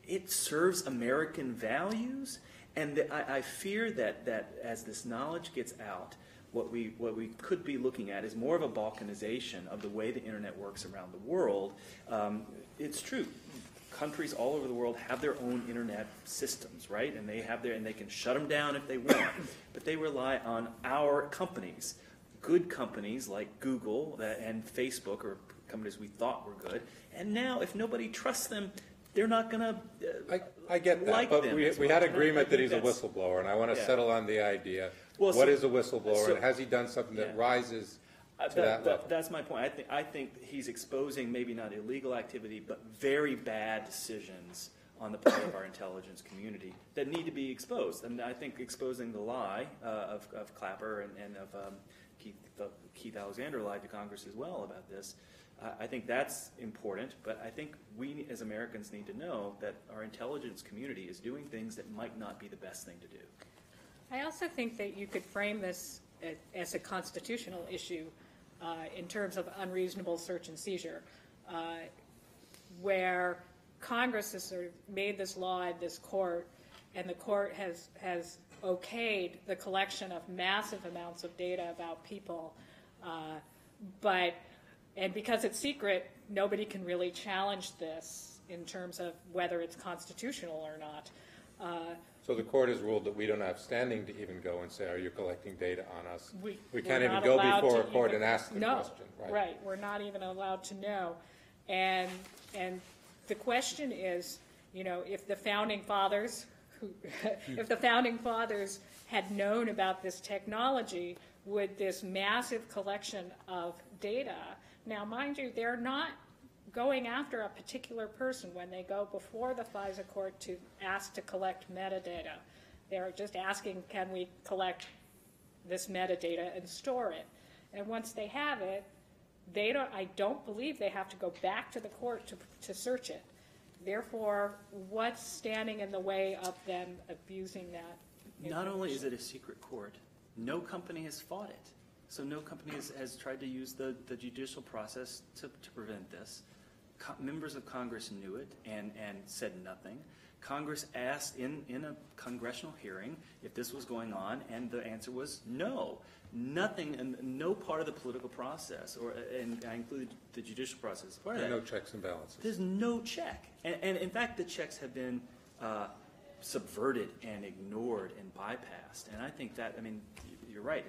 Speaker 3: it serves American values. And I fear that as this knowledge gets out, what we could be looking at is more of a balkanization of the way the Internet works around the world. It's true. Countries all over the world have their own Internet systems, right? And they can shut them down if they want. But they rely on our companies, good companies like Google and Facebook, or companies we thought were good. And now, if nobody trusts them, they're not going to
Speaker 1: I get that,
Speaker 3: like
Speaker 1: but
Speaker 3: them
Speaker 1: we
Speaker 3: as
Speaker 1: had
Speaker 3: much.
Speaker 1: agreement
Speaker 3: I
Speaker 1: that
Speaker 3: think
Speaker 1: he's a
Speaker 3: that's-
Speaker 1: whistleblower, and I want to
Speaker 3: Yeah.
Speaker 1: settle on the idea.
Speaker 3: Well,
Speaker 1: What
Speaker 3: so-
Speaker 1: is a whistleblower,
Speaker 3: so-
Speaker 1: and has he done something that
Speaker 3: Yeah.
Speaker 1: rises to that level?
Speaker 3: That's my point. I think he's exposing maybe not illegal activity, but very bad decisions on the part of our intelligence community that need to be exposed. And I think exposing the lie of Clapper and of Keith Alexander lied to Congress as well about this. I think that's important, but I think we as Americans need to know that our intelligence community is doing things that might not be the best thing to do.
Speaker 5: I also think that you could frame this as a constitutional issue in terms of unreasonable search and seizure, where Congress has sort of made this law in this court, and the court has okayed the collection of massive amounts of data about people, and because it's secret, nobody can really challenge this in terms of whether it's constitutional or not.
Speaker 1: So the court has ruled that we don't have standing to even go and say, are you collecting data on us? We can't
Speaker 5: we're
Speaker 1: even
Speaker 5: not
Speaker 1: go
Speaker 5: allowed
Speaker 1: before a
Speaker 5: to
Speaker 1: court
Speaker 5: even-
Speaker 1: and ask the
Speaker 5: no,
Speaker 1: question, right?
Speaker 5: Right, we're not even allowed to know. And the question is, if the founding fathers had known about this technology, would this massive collection of data, now mind you, they're not going after a particular person when they go before the FISA court to ask to collect metadata. They're just asking, can we collect this metadata and store it? And once they have it, I don't believe they have to go back to the court to search it. Therefore, what's standing in the way of them abusing that information?
Speaker 3: Not only is it a secret court, no company has fought it. So no company has tried to use the judicial process to prevent this. Members of Congress knew it and said nothing. Congress asked in a congressional hearing if this was going on, and the answer was no. Nothing, and no part of the political process, and I include the judicial process as part of
Speaker 1: There
Speaker 3: that.
Speaker 1: are no checks and balances.
Speaker 3: There's no check. And in fact, the checks have been subverted and ignored and bypassed. And I think that, you're right.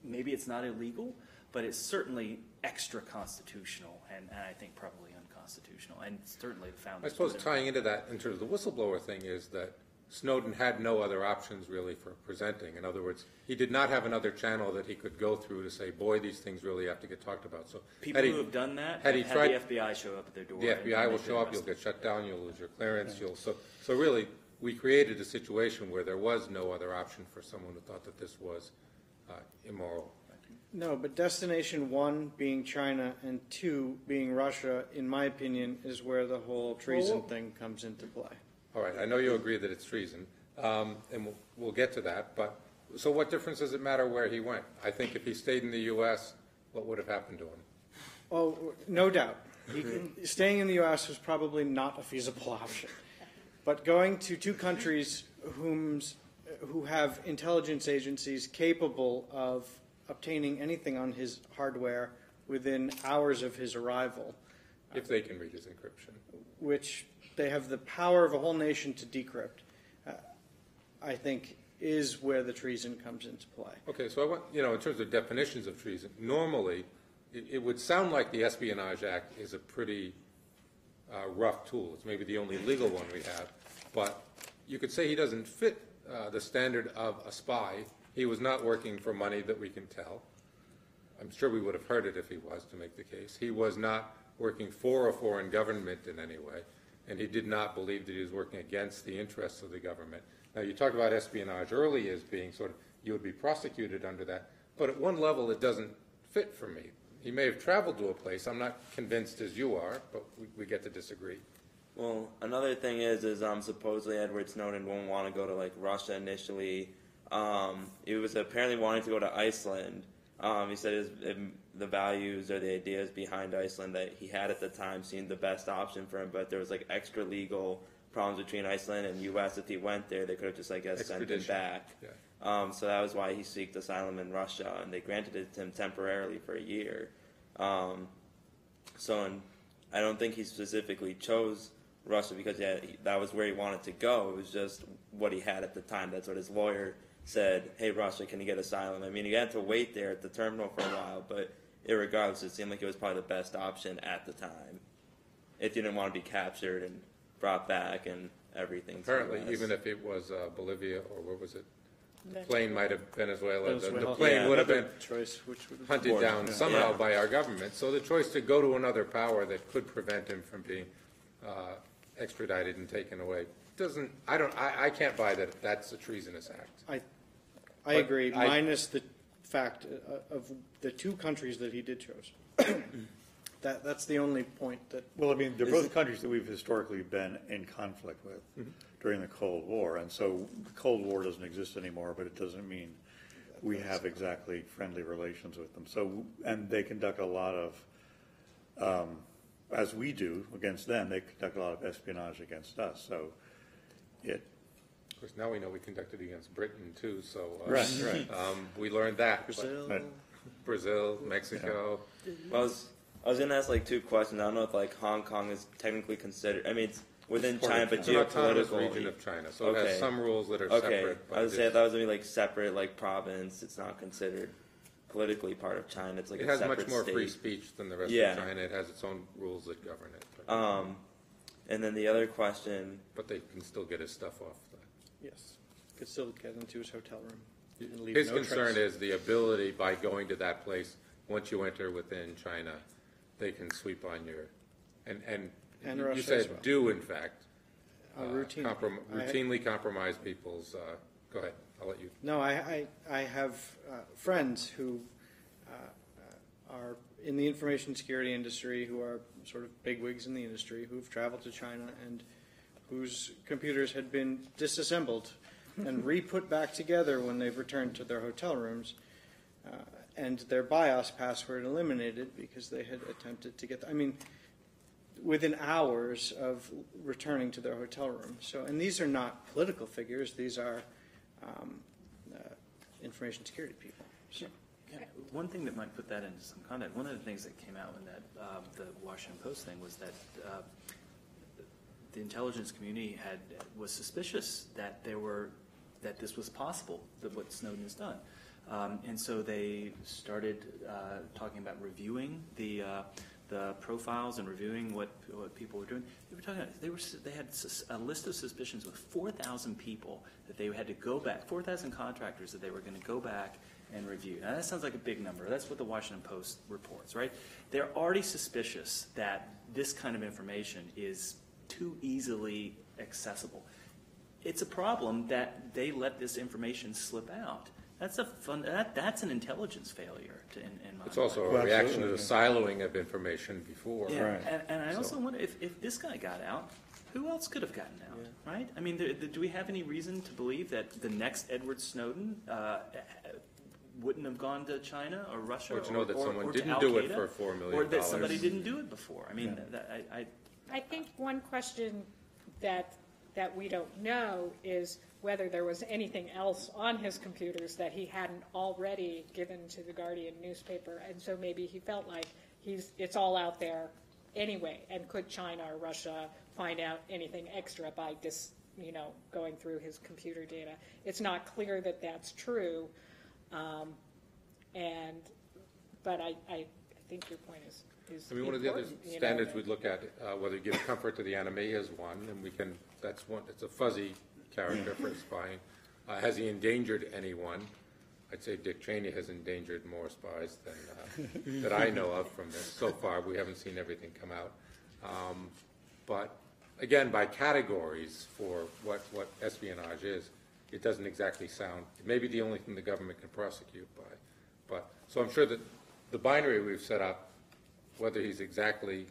Speaker 3: Maybe it's not illegal, but it's certainly extra constitutional, and I think probably unconstitutional, and certainly the
Speaker 1: I
Speaker 3: founders.
Speaker 1: suppose tying into that, in terms of the whistleblower thing, is that Snowden had no other options really for presenting. In other words, he did not have another channel that he could go through to say, boy, these things really have to get talked about. So
Speaker 3: People who have done that
Speaker 1: had
Speaker 3: have
Speaker 1: he
Speaker 3: had
Speaker 1: tried-
Speaker 3: the FBI show up at their door.
Speaker 1: the FBI will show up, you'll get shut down, you'll lose your clearance, so really, we created a situation where there was no other option for someone who thought that this was immoral.
Speaker 6: No, but destination 1 being China and 2 being Russia, in my opinion, is where the whole treason thing comes into play.
Speaker 1: All right, I know you agree that it's treason, and we'll get to that, but so what difference does it matter where he went? I think if he stayed in the U.S., what would have happened to him?
Speaker 6: Oh, no doubt. Staying in the U.S. was probably not a feasible option. But going to 2 countries who have intelligence agencies capable of obtaining anything on his hardware within hours of his arrival
Speaker 1: If they can read his encryption.
Speaker 6: which they have the power of a whole nation to decrypt, I think is where the treason comes into play.
Speaker 1: Okay, so I want, in terms of definitions of treason, normally, it would sound like the Espionage Act is a pretty rough tool. It's maybe the only legal one we have. But you could say he doesn't fit the standard of a spy. He was not working for money that we can tell. I'm sure we would have heard it if he was, to make the case. He was not working for a foreign government in any way, and he did not believe that he was working against the interests of the government. Now, you talked about espionage early as being sort of, you would be prosecuted under that, but at one level it doesn't fit for me. He may have traveled to a place. I'm not convinced as you are, but we get to disagree.
Speaker 2: Well, another thing is supposedly Edward Snowden won't want to go to like Russia initially. He was apparently wanting to go to Iceland. He said the values or the ideas behind Iceland that he had at the time seemed the best option for him, but there was like extra legal problems between Iceland and U.S. If he went there, they could have just, I guess, sent him back. Yeah. So that was why he sought asylum in Russia, and they granted it to him temporarily for a year. I don't think he specifically chose Russia because that was where he wanted to go. It was just what he had at the time. That's what his lawyer said, hey, Russia, can you get asylum? I mean, he had to wait there at the terminal for a while, but irregardless, it seemed like it was probably the best option at the time. If you didn't want to be captured and brought back and everything.
Speaker 1: Apparently, even if it was Bolivia or what was it? The plane might have Venezuela. The
Speaker 6: Venezuela.
Speaker 1: plane would have been
Speaker 6: choice, which would
Speaker 1: hunted down somehow by our government. So the choice to go to another power that could prevent him from being extradited and taken away doesn't. I can't buy that that's a treasonous act.
Speaker 6: I agree, minus the fact of the two countries that he did choose. That's the only point that.
Speaker 4: Well, I mean, they're both countries that we've historically been in conflict with during the Cold War, and so the Cold War doesn't exist anymore, but it doesn't mean we have exactly friendly relations with them. So, and they conduct a lot of, as we do against them, they conduct a lot of espionage against us. So,
Speaker 1: Of course, now we know we conducted against Britain too. So
Speaker 4: right.
Speaker 1: We learned that.
Speaker 6: Brazil.
Speaker 1: Brazil, Mexico.
Speaker 2: Well, I was going to ask like two questions. I don't know if like Hong Kong is technically considered. I mean, it's within China, but
Speaker 1: It's an autonomous
Speaker 2: geopolitical
Speaker 1: region of China, so it has some rules that are
Speaker 2: okay.
Speaker 1: separate. But
Speaker 2: I would say that was going to be like separate, like province. It's not considered politically part of China. It's like
Speaker 1: it
Speaker 2: a
Speaker 1: has
Speaker 2: separate
Speaker 1: much more
Speaker 2: state.
Speaker 1: free speech than the rest
Speaker 2: Yeah.
Speaker 1: of China. It has its own rules that govern it.
Speaker 2: And then the other question.
Speaker 1: But they can still get his stuff off.
Speaker 6: Yes, could still get into his hotel room. And leave
Speaker 1: His
Speaker 6: no
Speaker 1: concern
Speaker 6: trace.
Speaker 1: is the ability by going to that place, once you enter within China, they can sweep on your, and you
Speaker 6: Russia
Speaker 1: said
Speaker 6: as well.
Speaker 1: do in fact
Speaker 6: Routinely.
Speaker 1: routinely compromise people's. Go ahead, I'll let you.
Speaker 6: No, I have friends who are in the information security industry, who are sort of bigwigs in the industry, who've traveled to China and whose computers had been disassembled and re-put back together when they've returned to their hotel rooms, and their BIOS password eliminated because they had attempted to get. I mean, within hours of returning to their hotel room. So, and these are not political figures; these are information security people. So.
Speaker 3: Yeah, one thing that might put that into some context, one of the things that came out in that the Washington Post thing was that the intelligence community was suspicious that this was possible, that what Snowden has done, and so they started talking about reviewing the profiles and reviewing what people were doing. They were talking about, they had a list of suspicions with 4,000 people that they had to go back, 4,000 contractors that they were going to go back and review. Now that sounds like a big number. That's what the Washington Post reports, right? They're already suspicious that this kind of information is too easily accessible. It's a problem that they let this information slip out. That's that's an intelligence failure in my
Speaker 1: It's also
Speaker 4: Well,
Speaker 1: a reaction to the
Speaker 4: absolutely.
Speaker 1: siloing of information before.
Speaker 3: yeah,
Speaker 4: Right.
Speaker 3: and I also wonder if this guy got out, who else could have gotten out, right? I mean, do we have any reason to believe that the next Edward Snowden wouldn't have gone to China or Russia
Speaker 1: Or to know that someone
Speaker 3: or
Speaker 1: didn't
Speaker 3: to
Speaker 1: do it
Speaker 3: Al-Qaeda,
Speaker 1: for $4 million.
Speaker 3: or that somebody didn't do it before. I mean,
Speaker 5: I think one question that we don't know is whether there was anything else on his computers that he hadn't already given to the Guardian newspaper, and so maybe he felt like it's all out there. anyway, and could China or Russia find out anything extra by going through his computer data? It's not clear that that's true, but I think your point is
Speaker 1: I mean, one of the other
Speaker 5: important,
Speaker 1: standards we'd look at, whether it gives comfort to the enemy is one, and that's one, it's a fuzzy character for spying. Has he endangered anyone? I'd say Dick Cheney has endangered more spies than that I know of from this. So far, we haven't seen everything come out. But again, by categories for what espionage is, it doesn't exactly sound, it may be the only thing the government can prosecute by. So I'm sure that the binary we've set up, whether he's exactly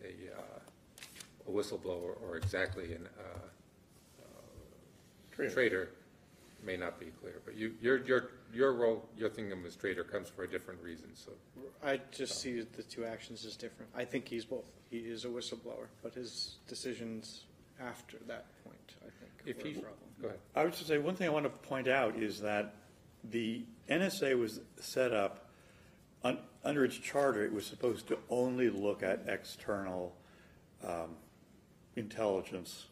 Speaker 1: a whistleblower or exactly a traitor, may not be clear. But your role, your thing of as traitor comes for a different reason. So
Speaker 6: I just see the two actions as different. I think he's both. He is a whistleblower, but his decisions after that point, I think, were a problem.
Speaker 1: Go ahead.
Speaker 4: I would just say one thing I want to point out is that the NSA was set up under its charter. It was supposed to only look at external intelligence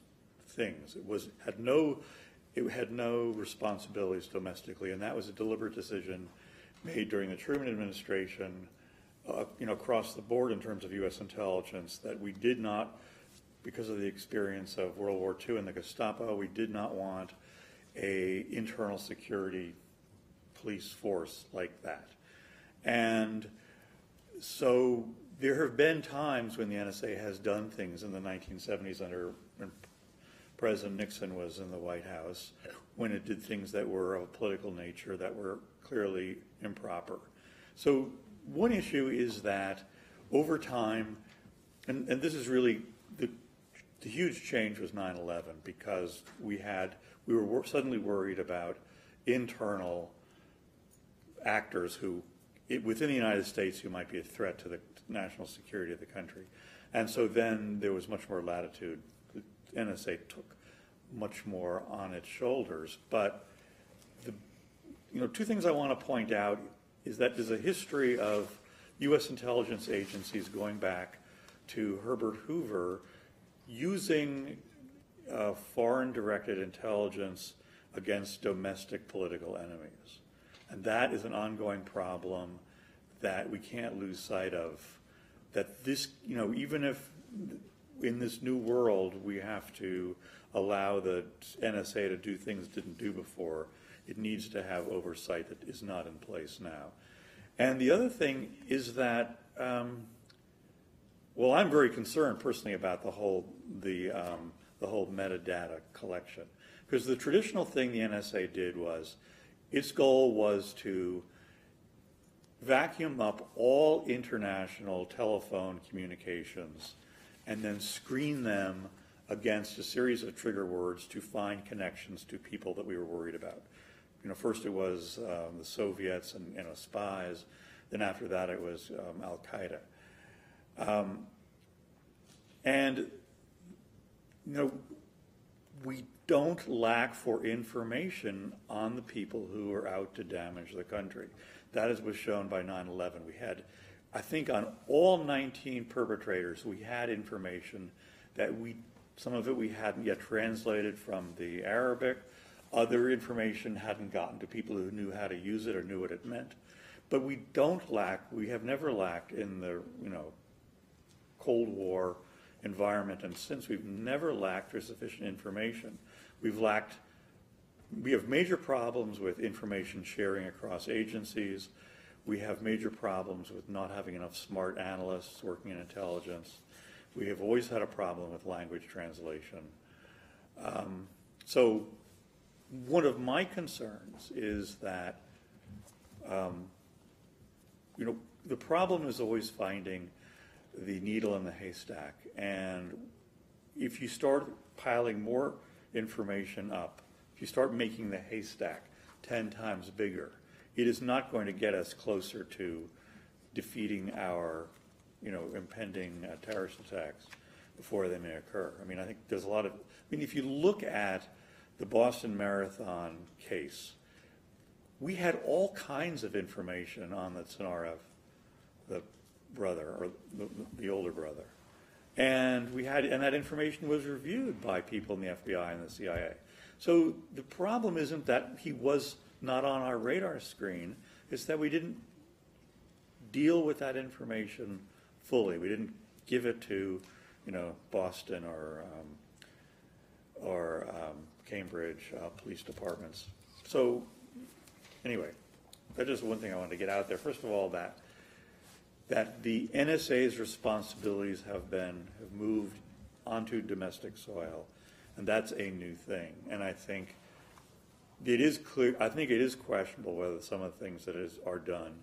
Speaker 4: things. It had no responsibilities domestically, and that was a deliberate decision made during the Truman administration, across the board in terms of U.S. intelligence, that we did not, because of the experience of World War II and the Gestapo, we did not want a internal security police force like that. And so there have been times when the NSA has done things in the 1970s when President Nixon was in the White House, when it did things that were of a political nature that were clearly improper. So one issue is that over time, and this is really the huge change was 9/11, because we were suddenly worried about internal actors within the United States who might be a threat to the national security of the country. And so then there was much more latitude. The NSA took much more on its shoulders. But two things I want to point out is that there's a history of U.S. intelligence agencies going back to Herbert Hoover using foreign directed intelligence against domestic political enemies. And that is an ongoing problem that we can't lose sight of. That this, even if in this new world we have to allow the NSA to do things it didn't do before, it needs to have oversight that is not in place now. And the other thing is that, I'm very concerned personally about the whole metadata collection, because the traditional thing the NSA did was, its goal was to vacuum up all international telephone communications and then screen them against a series of trigger words to find connections to people that we were worried about. First it was the Soviets and spies. Then after that it was Al-Qaeda. We don't lack for information on the people who are out to damage the country. That was shown by 9/11. We had, I think, on all 19 perpetrators, we had information that some of it we hadn't yet translated from the Arabic. Other information hadn't gotten to people who knew how to use it or knew what it meant. But we have never lacked in the Cold War environment, and since we've never lacked for sufficient information. We have major problems with information sharing across agencies. We have major problems with not having enough smart analysts working in intelligence. We have always had a problem with language translation. So one of my concerns is that, the problem is always finding the needle in the haystack. And if you start piling more information up, if you start making the haystack 10 times bigger, it is not going to get us closer to defeating our, impending terrorist attacks before they may occur. I think there's a lot of, if you look at the Boston Marathon case, we had all kinds of information on the Tsarnaev, the brother or the older brother. And that information was reviewed by people in the FBI and the CIA. So the problem isn't that he was not on our radar screen, it's that we didn't deal with that information fully. We didn't give it to, Boston or Cambridge police departments. So anyway, that's just one thing I wanted to get out there. First of all, that the NSA's responsibilities have moved onto domestic soil, and that's a new thing. And I think it is clear. I think it is questionable whether some of the things that are done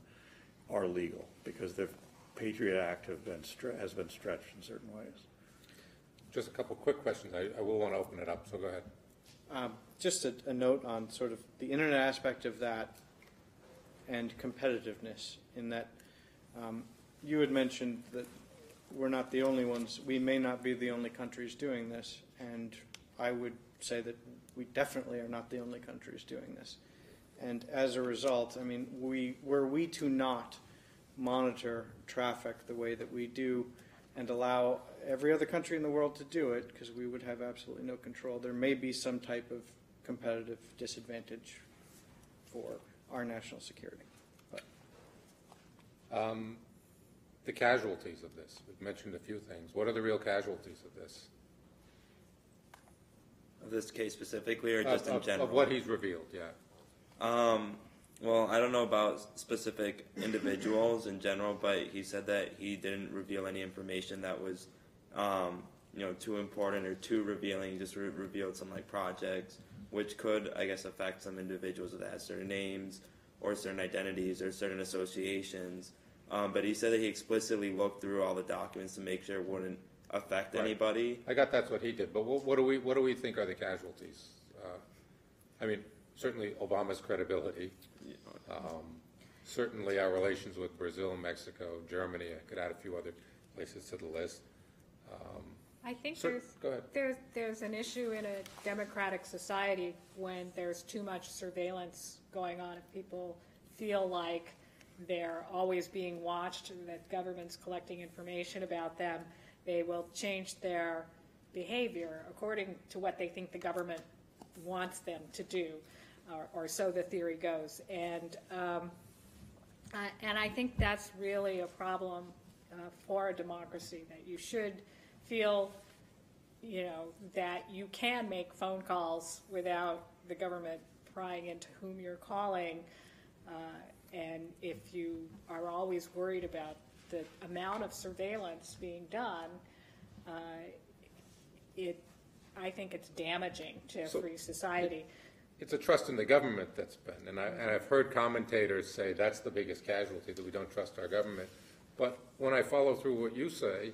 Speaker 4: are legal, because the Patriot Act has been stretched in certain ways.
Speaker 1: Just a couple quick questions. I will want to open it up, so go ahead.
Speaker 6: Just a note on sort of the internet aspect of that and competitiveness, in that you had mentioned that we're not the only ones. We may not be the only countries doing this, and I would say that we definitely are not the only countries doing this. And as a result, I mean, were we to not monitor traffic the way that we do and allow every other country in the world to do it, because we would have absolutely no control, there may be some type of competitive disadvantage for our national security. But
Speaker 1: the casualties of this. We've mentioned a few things. What are the real casualties of this?
Speaker 2: Of this case specifically, or just in general?
Speaker 1: Of what he's revealed, yeah.
Speaker 2: Well, I don't know about specific individuals in general, but he said that he didn't reveal any information that was, too important or too revealing. He just revealed some projects, which could, I guess, affect some individuals that have certain names or certain identities or certain associations. But he said that he explicitly looked through all the documents to make sure it wouldn't affect anybody.
Speaker 1: I got that's what he did, but what do we think are the casualties? I mean, certainly Obama's credibility. Certainly our relations with Brazil, Mexico, Germany. I could add a few other places to the list.
Speaker 5: I think
Speaker 1: go ahead.
Speaker 5: there's an issue in a democratic society when there's too much surveillance going on. If people feel like they're always being watched, that government's collecting information about them, they will change their behavior according to what they think the government wants them to do, or so the theory goes. And I think that's really a problem for a democracy, that you should feel, that you can make phone calls without the government prying into whom you're calling. And if you are always worried about the amount of surveillance being done, I think it's damaging to a free society.
Speaker 1: It's a trust in the government that's been, and I've heard commentators say that's the biggest casualty, that we don't trust our government. But when I follow through what you say,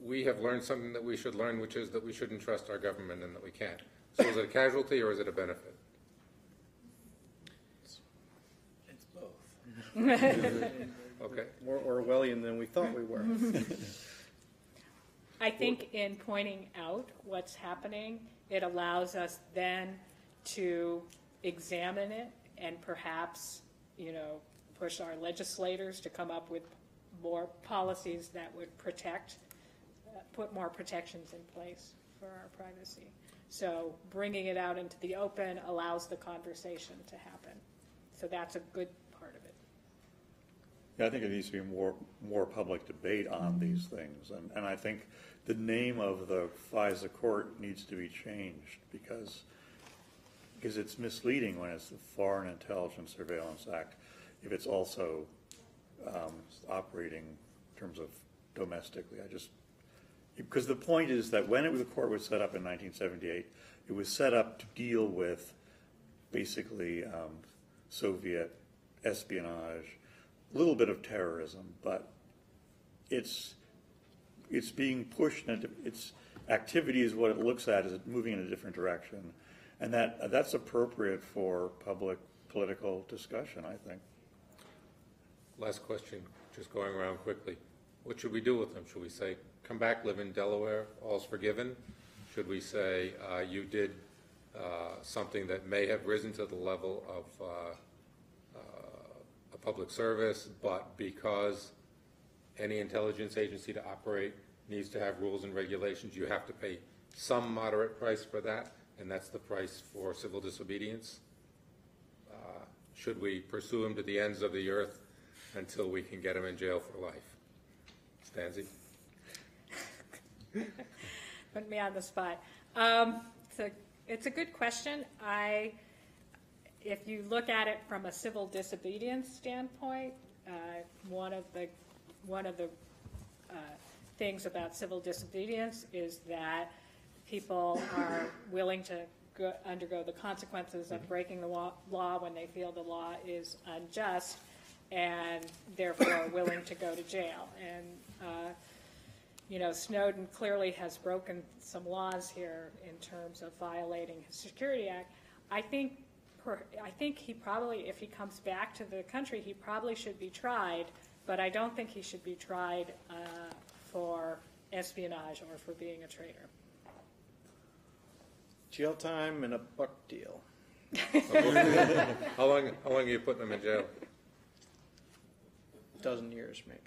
Speaker 1: we have learned something that we should learn, which is that we shouldn't trust our government and that we can't. So is it a casualty or is it a benefit?
Speaker 3: It's both.
Speaker 1: Okay.
Speaker 6: more Orwellian than we thought we were.
Speaker 5: I think in pointing out what's happening, it allows us then to examine it and perhaps, push our legislators to come up with more policies that would put more protections in place for our privacy. So bringing it out into the open allows the conversation to happen. So that's a good part of it.
Speaker 4: Yeah, I think it needs to be more public debate on these things, and I think the name of the FISA court needs to be changed because it's misleading when it's the Foreign Intelligence Surveillance Act if it's also operating in terms of domestically. Because the point is that when the court was set up in 1978, it was set up to deal with basically Soviet espionage, a little bit of terrorism, but its being pushed into its activity is what it looks at is moving in a different direction, and that's appropriate for public political discussion, I think.
Speaker 1: Last question, just going around quickly. What should we do with them? Should we say, come back, live in Delaware, all's forgiven? Should we say, you did something that may have risen to the level of a public service, but because any intelligence agency to operate needs to have rules and regulations. You have to pay some moderate price for that, and that's the price for civil disobedience. Should we pursue him to the ends of the earth until we can get him in jail for life? Stanzi?
Speaker 5: Put me on the spot. It's a good question. If you look at it from a civil disobedience standpoint, one of the things about civil disobedience is that people are willing to undergo the consequences of breaking the law when they feel the law is unjust, and therefore willing to go to jail. And Snowden clearly has broken some laws here in terms of violating his Security Act. I think he probably, if he comes back to the country, he probably should be tried, but I don't think he should be tried for espionage or for being a traitor.
Speaker 6: Jail time and a buck deal.
Speaker 1: How long are you putting him in jail?
Speaker 6: 12 years, maybe.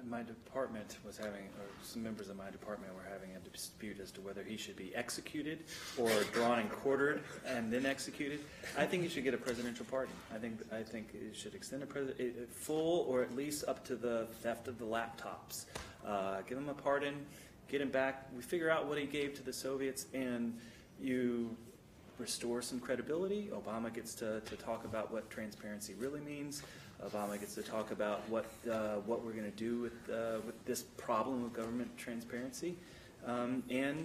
Speaker 3: My department was having, or some members of my department were having a dispute as to whether he should be executed or drawn and quartered and then executed. I think he should get a presidential pardon. I think it should extend a full, or at least up to the theft of the laptops. Give him a pardon, get him back. We figure out what he gave to the Soviets, and you restore some credibility. Obama gets to talk about what transparency really means. Obama gets to talk about what we're going to do with this problem of government transparency, and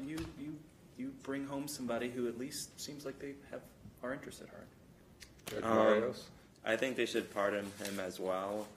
Speaker 3: you bring home somebody who at least seems like they have our interests at heart.
Speaker 2: I think they should pardon him as well,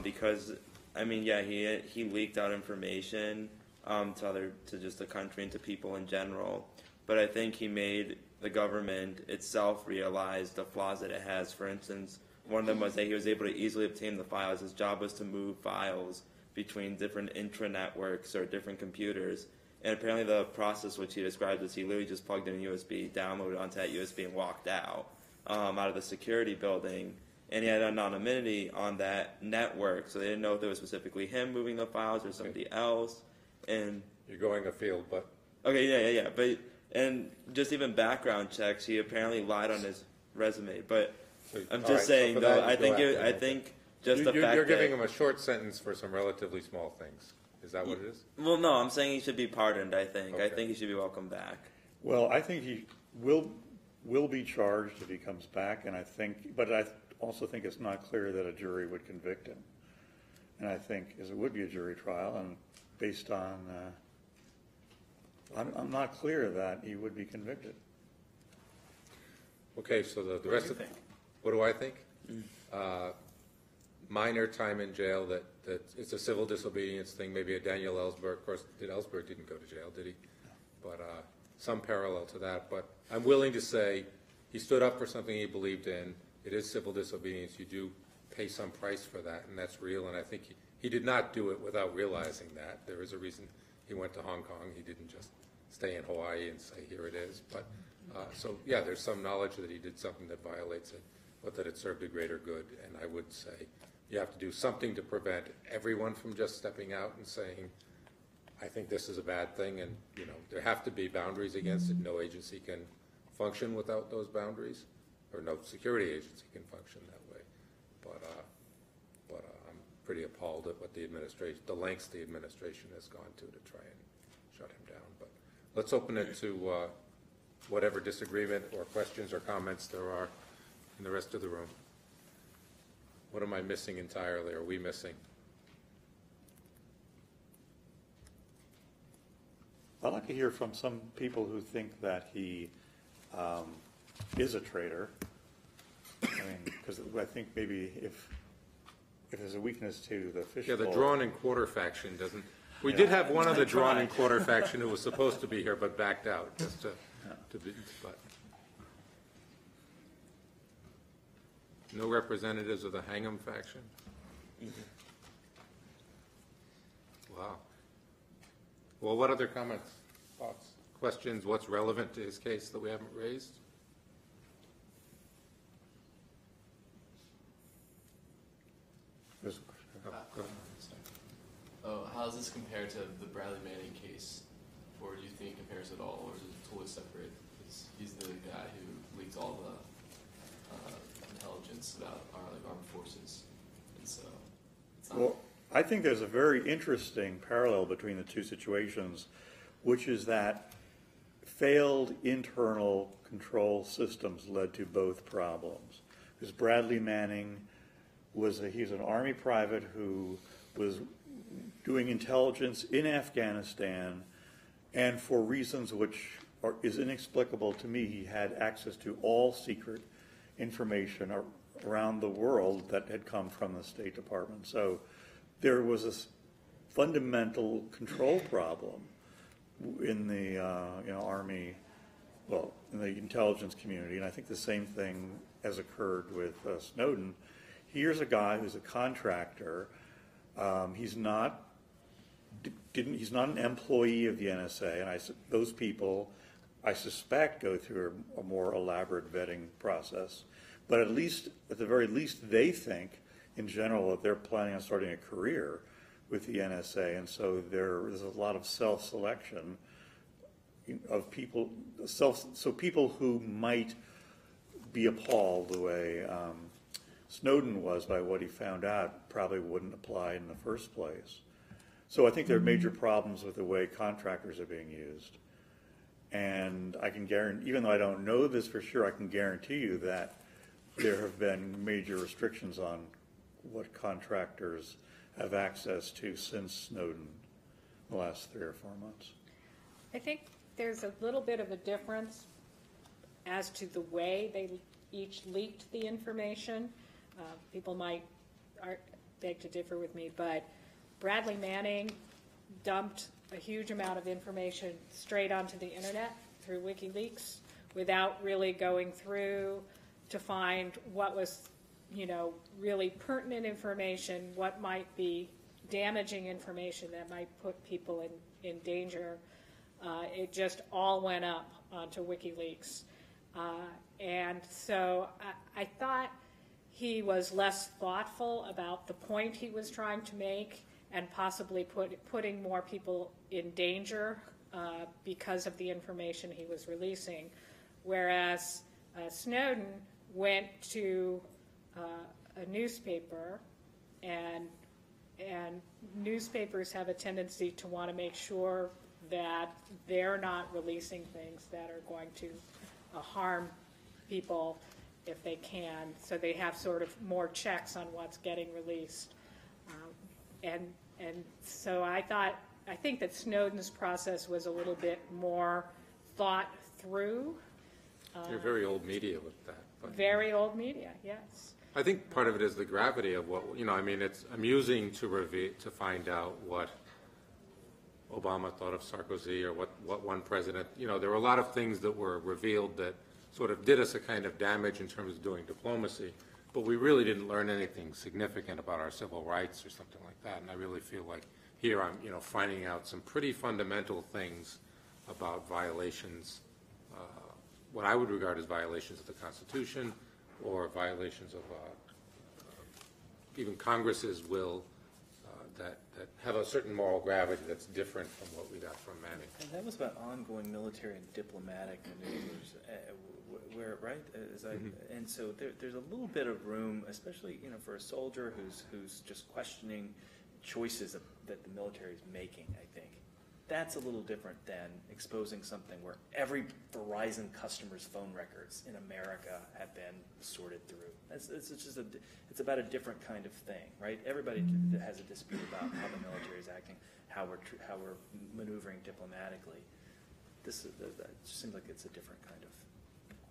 Speaker 2: because he leaked out information to just the country and to people in general, but I think he made the government itself realize the flaws that it has. For instance, one of them was that he was able to easily obtain the files. His job was to move files between different intra-networks or different computers. And apparently the process which he described was he literally just plugged in a USB, downloaded onto that USB, and walked out of the security building. And he had anonymity on that network, so they didn't know if it was specifically him moving the files or somebody else. And
Speaker 1: You're going afield, but...
Speaker 2: Okay, yeah. But, and just even background checks, he apparently lied on his resume. But... I'm just saying, though. I think just the fact
Speaker 1: you're giving him a short sentence for some relatively small things. Is that what it is?
Speaker 2: Well, no. I'm saying he should be pardoned. I think.
Speaker 1: Okay.
Speaker 2: I think he should be welcomed back.
Speaker 4: Well, I think he will be charged if he comes back, but I also think it's not clear that a jury would convict him. And I think, as it would be a jury trial, and based on, I'm not clear that he would be convicted.
Speaker 1: Okay, so the rest of what do I think? Minor time in jail, that it's a civil disobedience thing, maybe a Daniel Ellsberg. Of course, Ellsberg didn't go to jail, did he? But some parallel to that. But I'm willing to say he stood up for something he believed in. It is civil disobedience. You do pay some price for that, and that's real. And I think he did not do it without realizing that. There is a reason he went to Hong Kong. He didn't just stay in Hawaii and say, here it is. But so, yeah, there's some knowledge that he did something that violates it, but that it served a greater good. And I would say you have to do something to prevent everyone from just stepping out and saying, I think this is a bad thing, and there have to be boundaries against it. No agency can function without those boundaries, or no security agency can function that way. But I'm pretty appalled at what the lengths the administration has gone to try and shut him down. But let's open it to whatever disagreement or questions or comments there are in the rest of the room. What am I missing entirely? Are we missing?
Speaker 4: I'd like to hear from some people who think that he is a traitor. Because I think maybe if there's a weakness to the fishbowl.
Speaker 1: Yeah, the drawn and quarter faction doesn't. We did have one of the drawn and quarter faction who was supposed to be here but backed out just to be. But no representatives of the Hang'em faction. Wow. Well, what other comments, thoughts, questions? What's relevant to his case that we haven't raised?
Speaker 7: does this compare to the Bradley Manning case, or do you think it compares at all, or is it totally separate? Because he's the guy who leaked all the intelligence about our armed forces, and so it's not.
Speaker 4: Well, I think there's a very interesting parallel between the two situations, which is that failed internal control systems led to both problems. Because Bradley Manning he's an Army private who was doing intelligence in Afghanistan, and for reasons which is inexplicable to me, he had access to all secret information around the world that had come from the State Department. So there was a fundamental control problem in the Army, well, in the intelligence community, and I think the same thing has occurred with Snowden. Here's a guy who's a contractor. He's not an employee of the NSA, and those people, I suspect, go through a more elaborate vetting process. But at the very least, they think, in general, that they're planning on starting a career with the NSA, and so there's a lot of self-selection of people. So people who might be appalled the way Snowden was by what he found out probably wouldn't apply in the first place. So I think there are major problems with the way contractors are being used. And I can guarantee, even though I don't know this for sure, I can guarantee you that there have been major restrictions on what contractors have access to since Snowden the last 3 or 4 months.
Speaker 5: I think there's a little bit of a difference as to the way they each leaked the information. People might beg to differ with me, but Bradley Manning dumped a huge amount of information straight onto the internet through WikiLeaks without really going through to find what was, really pertinent information, what might be damaging information that might put people in danger. It just all went up onto WikiLeaks. And so I thought he was less thoughtful about the point he was trying to make and possibly putting more people in danger because of the information he was releasing. Whereas Snowden went to a newspaper, and newspapers have a tendency to want to make sure that they're not releasing things that are going to harm people if they can. So they have sort of more checks on what's getting released. And so I think that Snowden's process was a little bit more thought through.
Speaker 1: You're very old media with that. But
Speaker 5: Very old media, yes.
Speaker 1: I think part of it is the gravity of what, it's amusing to find out what Obama thought of Sarkozy or what one president, there were a lot of things that were revealed that sort of did us a kind of damage in terms of doing diplomacy, but we really didn't learn anything significant about our civil rights or something like that. And I really feel like here I'm, finding out some pretty fundamental things about violations, what I would regard as violations of the Constitution or violations of even Congress's will that have a certain moral gravity that's different from what we got from Manning.
Speaker 3: And that was about ongoing military and diplomatic maneuvers, and so there's a little bit of room, especially for a soldier who's just questioning choices that the military is making. I think that's a little different than exposing something where every Verizon customer's phone records in America have been sorted through. It's about a different kind of thing, right? Everybody has a dispute about how the military is acting, how we're maneuvering diplomatically. It just seems like it's a different kind of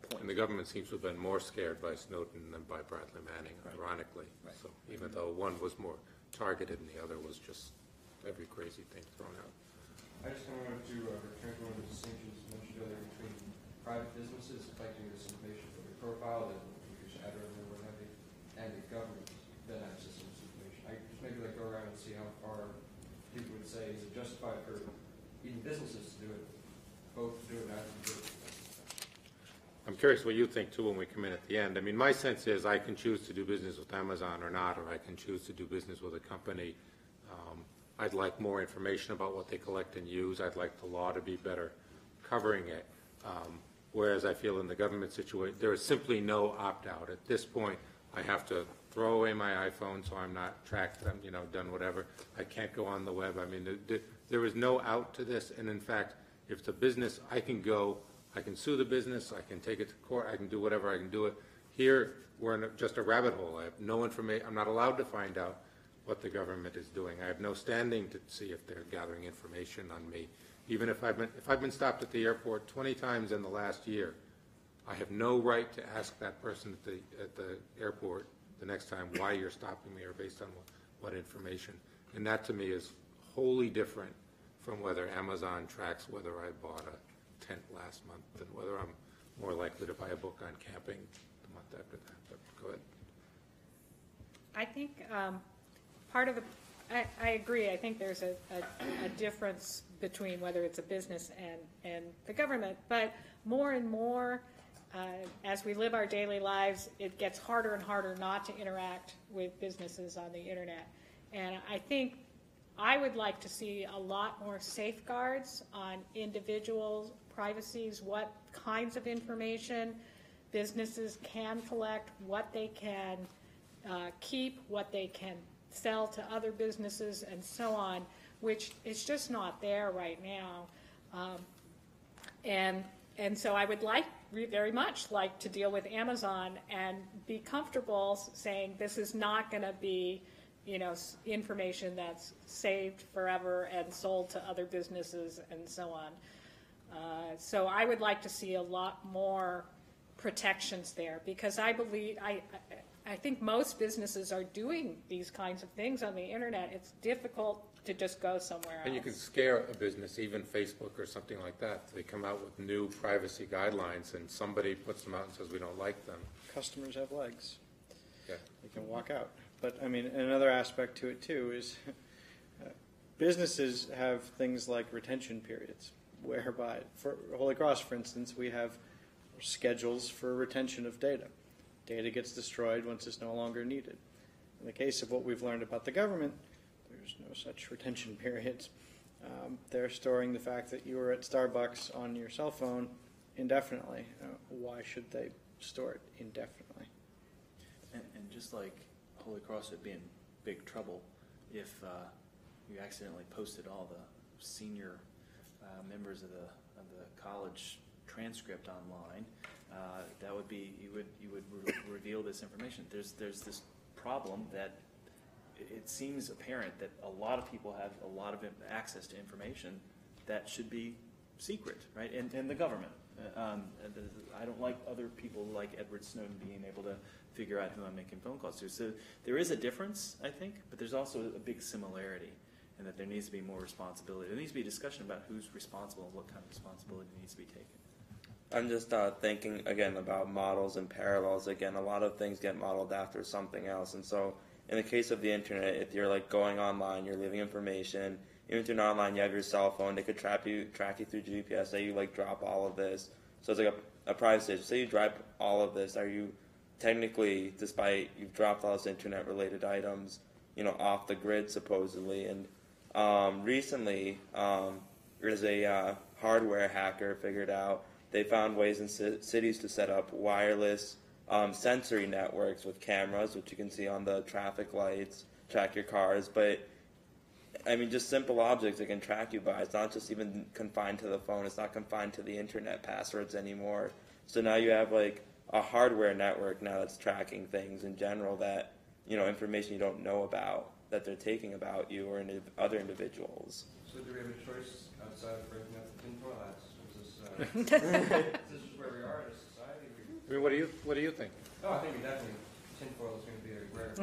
Speaker 3: point.
Speaker 1: And the government seems to have been more scared by Snowden than by Bradley Manning, ironically.
Speaker 3: Right.
Speaker 1: So even though one was more targeted and the other was just every crazy thing thrown out.
Speaker 8: I just wanted to return to one of the distinctions mentioned earlier between private businesses collecting this information from your profile that your address or what have you, and the government that accesses this information. I just maybe go around and see how far people would say is it justified for even businesses to do it, both to do it and to do it.
Speaker 1: I'm curious what you think, too, when we come in at the end. I mean, my sense is I can choose to do business with Amazon or not, or I can choose to do business with a company I'd like more information about what they collect and use. I'd like the law to be better covering it. Whereas I feel in the government situation, there is simply no opt-out. At this point, I have to throw away my iPhone so I'm not tracked, done whatever. I can't go on the web. I mean, there is no out to this. And in fact, if it's a business, I can sue the business, I can take it to court, I can do whatever I can do it. Here, we're in just a rabbit hole. I have no information. I'm not allowed to find out what the government is doing. I have no standing to see if they're gathering information on me. Even if I've been stopped at the airport 20 times in the last year, I have no right to ask that person at the airport the next time why you're stopping me or based on what information. And that to me is wholly different from whether Amazon tracks whether I bought a tent last month and whether I'm more likely to buy a book on camping the month after that. But go ahead.
Speaker 5: I think part of the, I agree. I think there's a difference between whether it's a business and the government. But more and more, as we live our daily lives, it gets harder and harder not to interact with businesses on the internet. And I think I would like to see a lot more safeguards on individual privacies, what kinds of information businesses can collect, what they can keep, what they can sell to other businesses, and so on, which is just not there right now. And so I would very much like to deal with Amazon and be comfortable saying this is not going to be, information that's saved forever and sold to other businesses and so on. So I would like to see a lot more protections there, because I believe, I think most businesses are doing these kinds of things on the internet. It's difficult to just go somewhere else.
Speaker 1: And you can scare a business, even Facebook or something like that. They come out with new privacy guidelines and somebody puts them out and says we don't like them.
Speaker 6: Customers have legs.
Speaker 1: Yeah.
Speaker 6: They can walk out. But, I mean, another aspect to it, too, is businesses have things like retention periods, whereby, for Holy Cross, for instance, we have schedules for retention of data. Data gets destroyed once it's no longer needed. In the case of what we've learned about the government, there's no such retention periods. They're storing the fact that you were at Starbucks on your cell phone indefinitely. Why should they store it indefinitely?
Speaker 3: And just like Holy Cross would be in big trouble if you accidentally posted all the senior members of the college transcript online, that would be you would reveal this information. There's this problem that it seems apparent that a lot of people have a lot of access to information that should be secret, right? And the government. I don't like other people like Edward Snowden being able to figure out who I'm making phone calls to. So there is a difference, I think, but there's also a big similarity, and that there needs to be more responsibility. There needs to be a discussion about who's responsible and what kind of responsibility needs to be taken.
Speaker 2: I'm just thinking, again, about models and parallels. Again, a lot of things get modeled after something else. And so in the case of the internet, if you're like going online, you're leaving information. Even if you're not online, you have your cell phone. They could track you through GPS. Say you like drop all of this. So it's like a privacy issue. Say you drop all of this. Are you technically, despite you've dropped all those internet-related items, off the grid supposedly? And recently, there's a hardware hacker figured out they found ways in cities to set up wireless sensory networks with cameras, which you can see on the traffic lights, track your cars. But I mean, just simple objects it can track you by. It's not just even confined to the phone. It's not confined to the internet passwords anymore. So now you have like a hardware network now that's tracking things in general that, information you don't know about that they're taking about you or other individuals.
Speaker 8: So do we have a choice outside of breaking up the tinfoil hats? Is this where we are as a society?
Speaker 1: I mean, what do you think?
Speaker 8: Oh, I think definitely tinfoil is going to be a rare.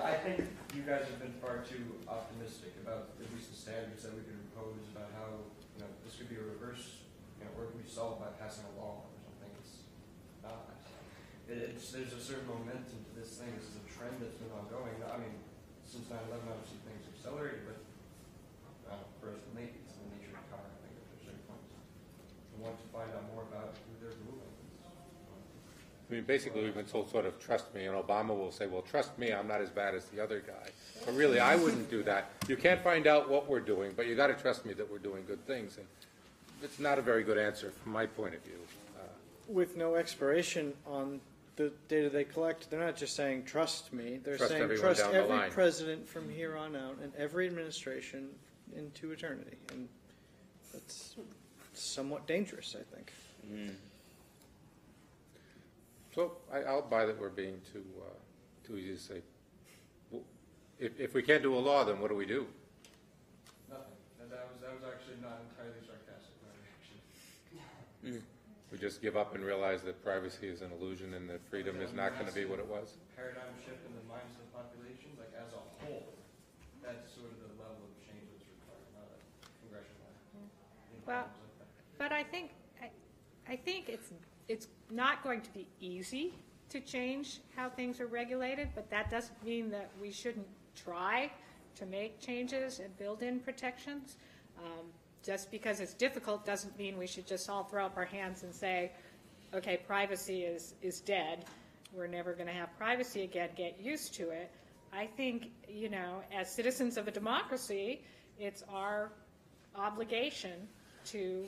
Speaker 8: I think you guys have been far too optimistic about at least the standards that we could impose about how this could be a reverse, or it could be solved by passing a law or something. It's not. There's a certain momentum to this thing. This is a trend that's been ongoing. I mean, since 9/11, obviously things accelerated, but for us, maybe it's the nature of power. I think at certain points, we want to find out more about who they're ruling.
Speaker 1: I mean, basically, we've been told sort of, trust me, and Obama will say, well, trust me, I'm not as bad as the other guy. But really, I wouldn't do that. You can't find out what we're doing, but you got to trust me that we're doing good things. And it's not a very good answer from my point of view.
Speaker 6: With no expiration on the data they collect, they're not just saying, trust me. They're
Speaker 1: Trust
Speaker 6: saying,
Speaker 1: everyone
Speaker 6: trust
Speaker 1: down the
Speaker 6: every
Speaker 1: line.
Speaker 6: president from here on out and every administration into eternity. And that's somewhat dangerous, I think.
Speaker 1: So I'll buy that we're being too easy to say. Well, if we can't do a law, then what do we do?
Speaker 8: Nothing. And that was actually not entirely sarcastic, my reaction.
Speaker 1: We just give up and realize that privacy is an illusion and that freedom is not going to be what it was?
Speaker 8: Paradigm shift in the minds of the population, like as a whole, that's sort of the level of change that's required, not a congressional act.
Speaker 5: Well, but I think it's not going to be easy to change how things are regulated, but that doesn't mean that we shouldn't try to make changes and build in protections. Just because it's difficult doesn't mean we should just all throw up our hands and say, okay, privacy is dead. We're never going to have privacy again. Get used to it. I think, as citizens of a democracy, it's our obligation to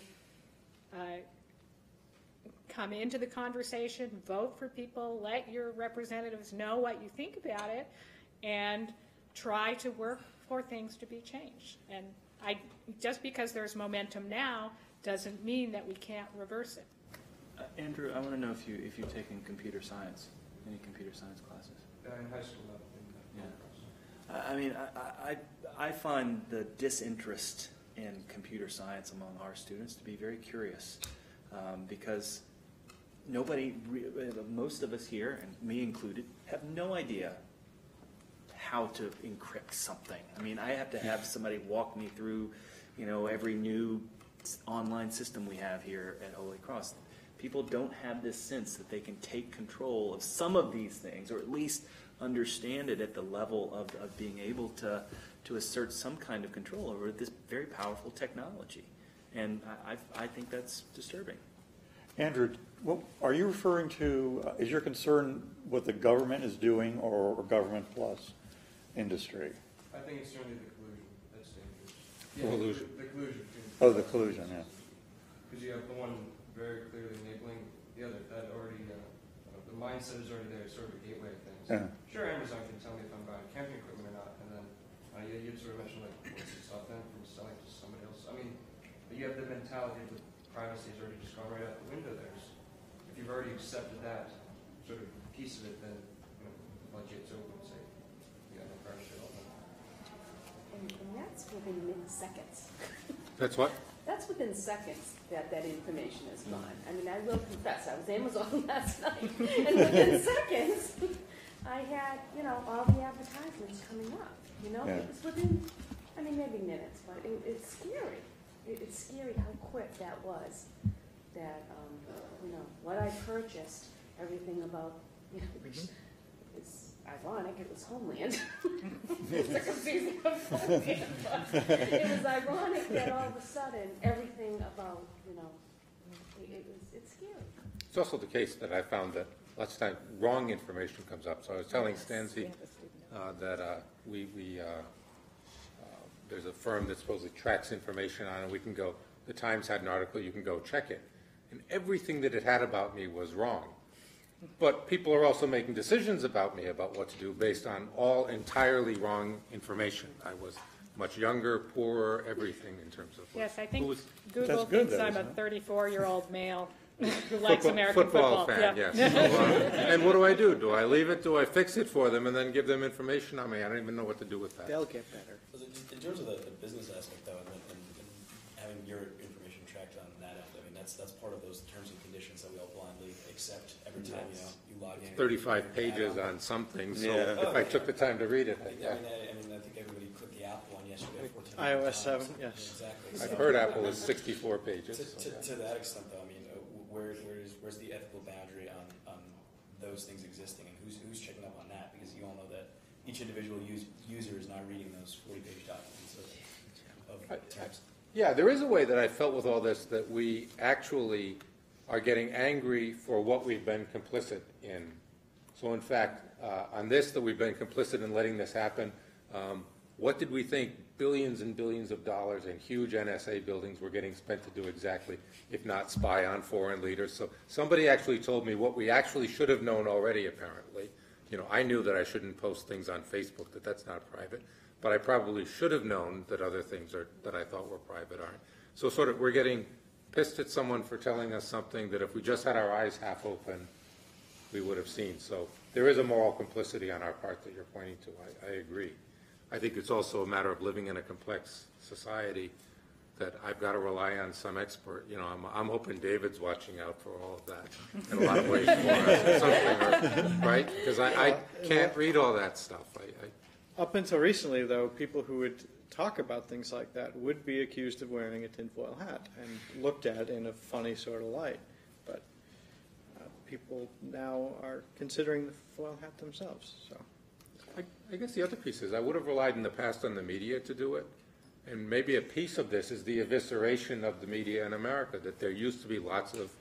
Speaker 5: come into the conversation, vote for people, let your representatives know what you think about it, and try to work for things to be changed. And just because there's momentum now doesn't mean that we can't reverse it.
Speaker 3: Andrew, I want to know if you've taken computer science, any computer science classes.
Speaker 8: In high school,
Speaker 3: Yeah. I mean, I find the disinterest in computer science among our students to be very curious, because most of us here, and me included, have no idea how to encrypt something. I mean, I have to have somebody walk me through, every new online system we have here at Holy Cross. People don't have this sense that they can take control of some of these things, or at least understand it at the level of being able to assert some kind of control over this very powerful technology. And I think that's disturbing.
Speaker 4: Andrew, are you referring to, is your concern what the government is doing or government plus industry?
Speaker 8: I think it's certainly the collusion that's dangerous.
Speaker 1: Collusion.
Speaker 8: The collusion.
Speaker 4: Oh, the collusion, yeah.
Speaker 8: Because you have the one very clearly enabling the other. That already, the mindset is already there, sort of a gateway of things.
Speaker 4: Yeah.
Speaker 8: Sure, Amazon can tell me if I'm buying camping equipment or not, and then you sort of mentioned, like, what's it stop them from selling to somebody else? I mean, but you have the mentality that privacy has already just gone right out the window there. If you've already accepted that sort of piece of it, then the floodgates open and say, no privacy at all.
Speaker 9: And that's within seconds.
Speaker 1: That's what?
Speaker 9: That's within seconds that information is gone. I mean, I will confess, I was Amazon last night, and within seconds, I had, all the advertisements coming up.
Speaker 4: Yeah.
Speaker 9: It was within, maybe minutes, but it's scary. It's scary how quick that was. That, what I purchased, everything about, it's ironic, it was Homeland. It's a confusing of Homeland, but it was ironic that all of a sudden, everything about, it's scary.
Speaker 1: It's also the case that I found that lots of times wrong information comes up. So I was telling Stancy that there's a firm that supposedly tracks information on, and we can go, the Times had an article, you can go check it. And everything that it had about me was wrong. But people are also making decisions about me about what to do based on all entirely wrong information. I was much younger, poorer, everything in terms of
Speaker 5: Yes, I think
Speaker 1: was-
Speaker 5: Google
Speaker 4: That's good,
Speaker 5: thinks
Speaker 4: though,
Speaker 5: I'm a
Speaker 4: isn't it?
Speaker 5: 34-year-old male who likes American
Speaker 1: football
Speaker 5: football.
Speaker 1: fan,
Speaker 5: Yeah.
Speaker 1: yes. So, and what do? Do I leave it? Do I fix it for them and then give them information on me? I don't even know what to do with that.
Speaker 6: They'll get better.
Speaker 10: In terms of the business aspect, though, and having your information tracked on that end, that's part of those terms and conditions that we all blindly accept every time you log in.
Speaker 1: 35 pages on something, so
Speaker 2: Yeah.
Speaker 1: if I took the time to read it,
Speaker 10: I think everybody clicked the Apple one yesterday. 14
Speaker 6: iOS
Speaker 10: times.
Speaker 6: 7, yes.
Speaker 10: Exactly.
Speaker 1: I've
Speaker 10: So-
Speaker 1: heard Apple is 64 pages.
Speaker 10: To that extent, though, where's the ethical boundary on those things existing, and who's checking up on that? Because you all know that each individual user is not reading those 40-page documents of terms.
Speaker 1: Yeah, there is a way that I felt with all this that we actually are getting angry for what we've been complicit in. So in fact, on this, that we've been complicit in letting this happen, what did we think billions and billions of dollars in huge NSA buildings were getting spent to do exactly, if not spy on foreign leaders? So somebody actually told me what we actually should have known already, apparently. You know, I knew that I shouldn't post things on Facebook, that that's not private, but I probably should have known that other things that I thought were private aren't. So sort of we're getting pissed at someone for telling us something that if we just had our eyes half open, we would have seen. So there is a moral complicity on our part that you're pointing to. I agree. I think it's also a matter of living in a complex society that I've got to rely on some expert. You know, I'm hoping David's watching out for all of that in a lot of ways for us or something, right? Because I can't read all that stuff.
Speaker 6: Up until recently, though, people who would talk about things like that would be accused of wearing a tinfoil hat and looked at in a funny sort of light. But people now are considering the foil hat themselves. So,
Speaker 1: I guess the other piece is I would have relied in the past on the media to do it. And maybe a piece of this is the evisceration of the media in America, that there used to be lots of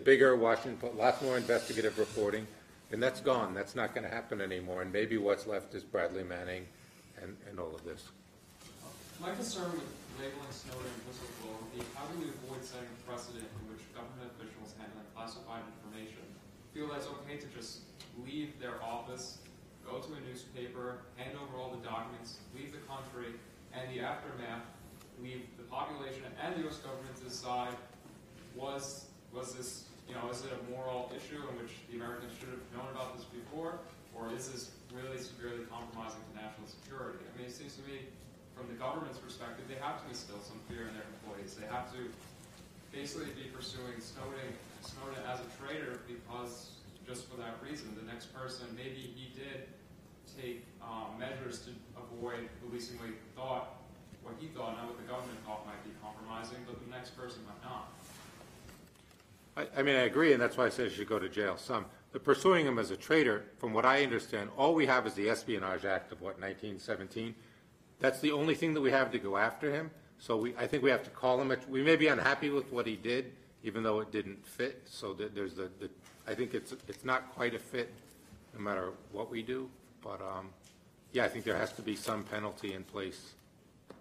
Speaker 1: bigger Washington, lots more investigative reporting, and that's gone. That's not going to happen anymore. And maybe what's left is Bradley Manning and all of this.
Speaker 11: My concern with labeling Snowden whistleblower would be how do we avoid setting a precedent in which government officials handling classified information feel that it's okay to just leave their office, go to a newspaper, hand over all the documents, leave the country, and the aftermath, leave the population and the U.S. government to decide was this, is it a moral issue in which the Americans should have known about this before, or is this really severely compromising to national security? I mean, it seems to me, from the government's perspective, they have to instill some fear in their employees. They have to basically be pursuing Snowden as a traitor because, just for that reason, the next person, maybe he did take measures to avoid releasing what he thought, not what the government thought might be compromising, but the next person might not.
Speaker 1: I mean, I agree, and that's why I said he should go to jail. But pursuing him as a traitor, from what I understand, all we have is the Espionage Act of, 1917? That's the only thing that we have to go after him. So I think we have to call him. We may be unhappy with what he did, even though it didn't fit. So there's I think it's not quite a fit, no matter what we do. But yeah, I think there has to be some penalty in place,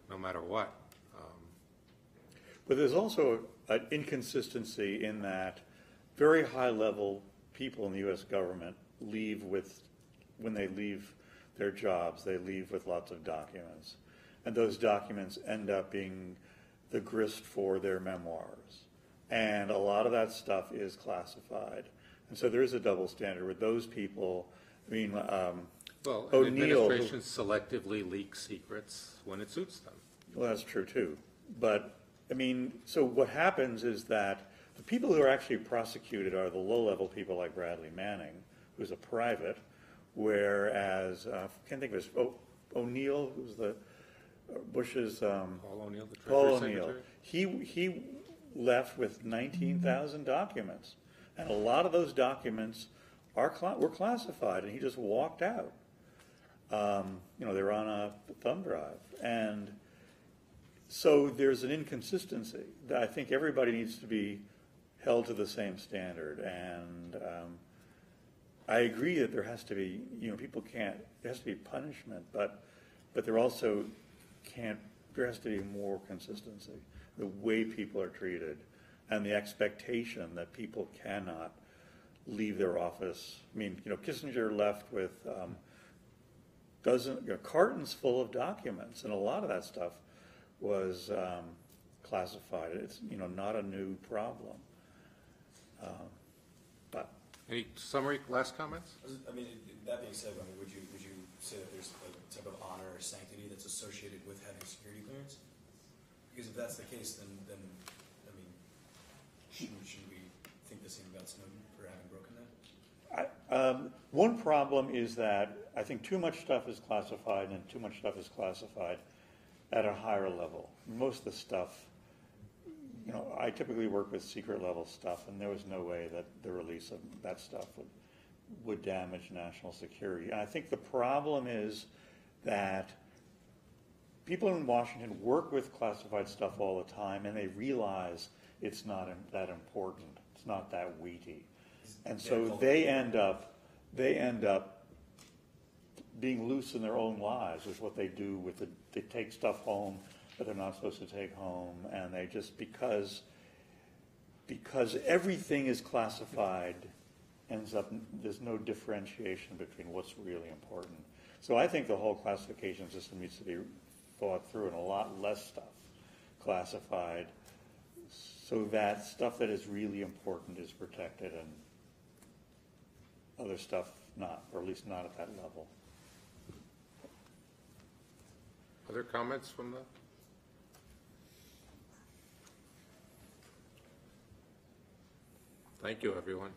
Speaker 1: no matter what.
Speaker 4: But there's also an inconsistency in that very high-level people in the U.S. government when they leave their jobs, they leave with lots of documents. And those documents end up being the grist for their memoirs. And a lot of that stuff is classified. And so there is a double standard with those people. I mean,
Speaker 1: well,
Speaker 4: O'Neill,
Speaker 1: administrations selectively leak secrets when it suits them.
Speaker 4: Well, that's true too. But I mean, so what happens is that the people who are actually prosecuted are the low-level people like Bradley Manning, who's a private, whereas I can't think of his O'Neill, who's the Bush's
Speaker 1: Paul O'Neill, the Treasury Secretary.
Speaker 4: He left with 19,000 documents, and a lot of those documents were classified, and he just walked out. They were on a thumb drive, and so there's an inconsistency that I think everybody needs to be held to the same standard. And I agree that there has to be, there has to be punishment, but there also there has to be more consistency. The way people are treated and the expectation that people cannot leave their office. I mean, Kissinger left with cartons full of documents, and a lot of that stuff was classified. It's not a new problem. But
Speaker 1: any summary, last comments?
Speaker 10: I mean, that being said, would you say that there's a type of honor or sanctity that's associated with having security clearance? Because if that's the case, then I mean, shouldn't we think the same about Snowden for having broken that?
Speaker 4: One problem is that I think too much stuff is classified, and too much stuff is classified at a higher level. Most of the stuff, I typically work with secret level stuff, and there was no way that the release of that stuff would damage national security. And I think the problem is that people in Washington work with classified stuff all the time, and they realize it's not that important. It's not that weighty. And so they end up being loose in their own lives is what they do with they take stuff home that they're not supposed to take home, and they just, because everything is classified, ends up, there's no differentiation between what's really important. So I think the whole classification system needs to be thought through, and a lot less stuff classified, so that stuff that is really important is protected and other stuff not, or at least not at that level.
Speaker 1: Other comments from the? Thank you, everyone.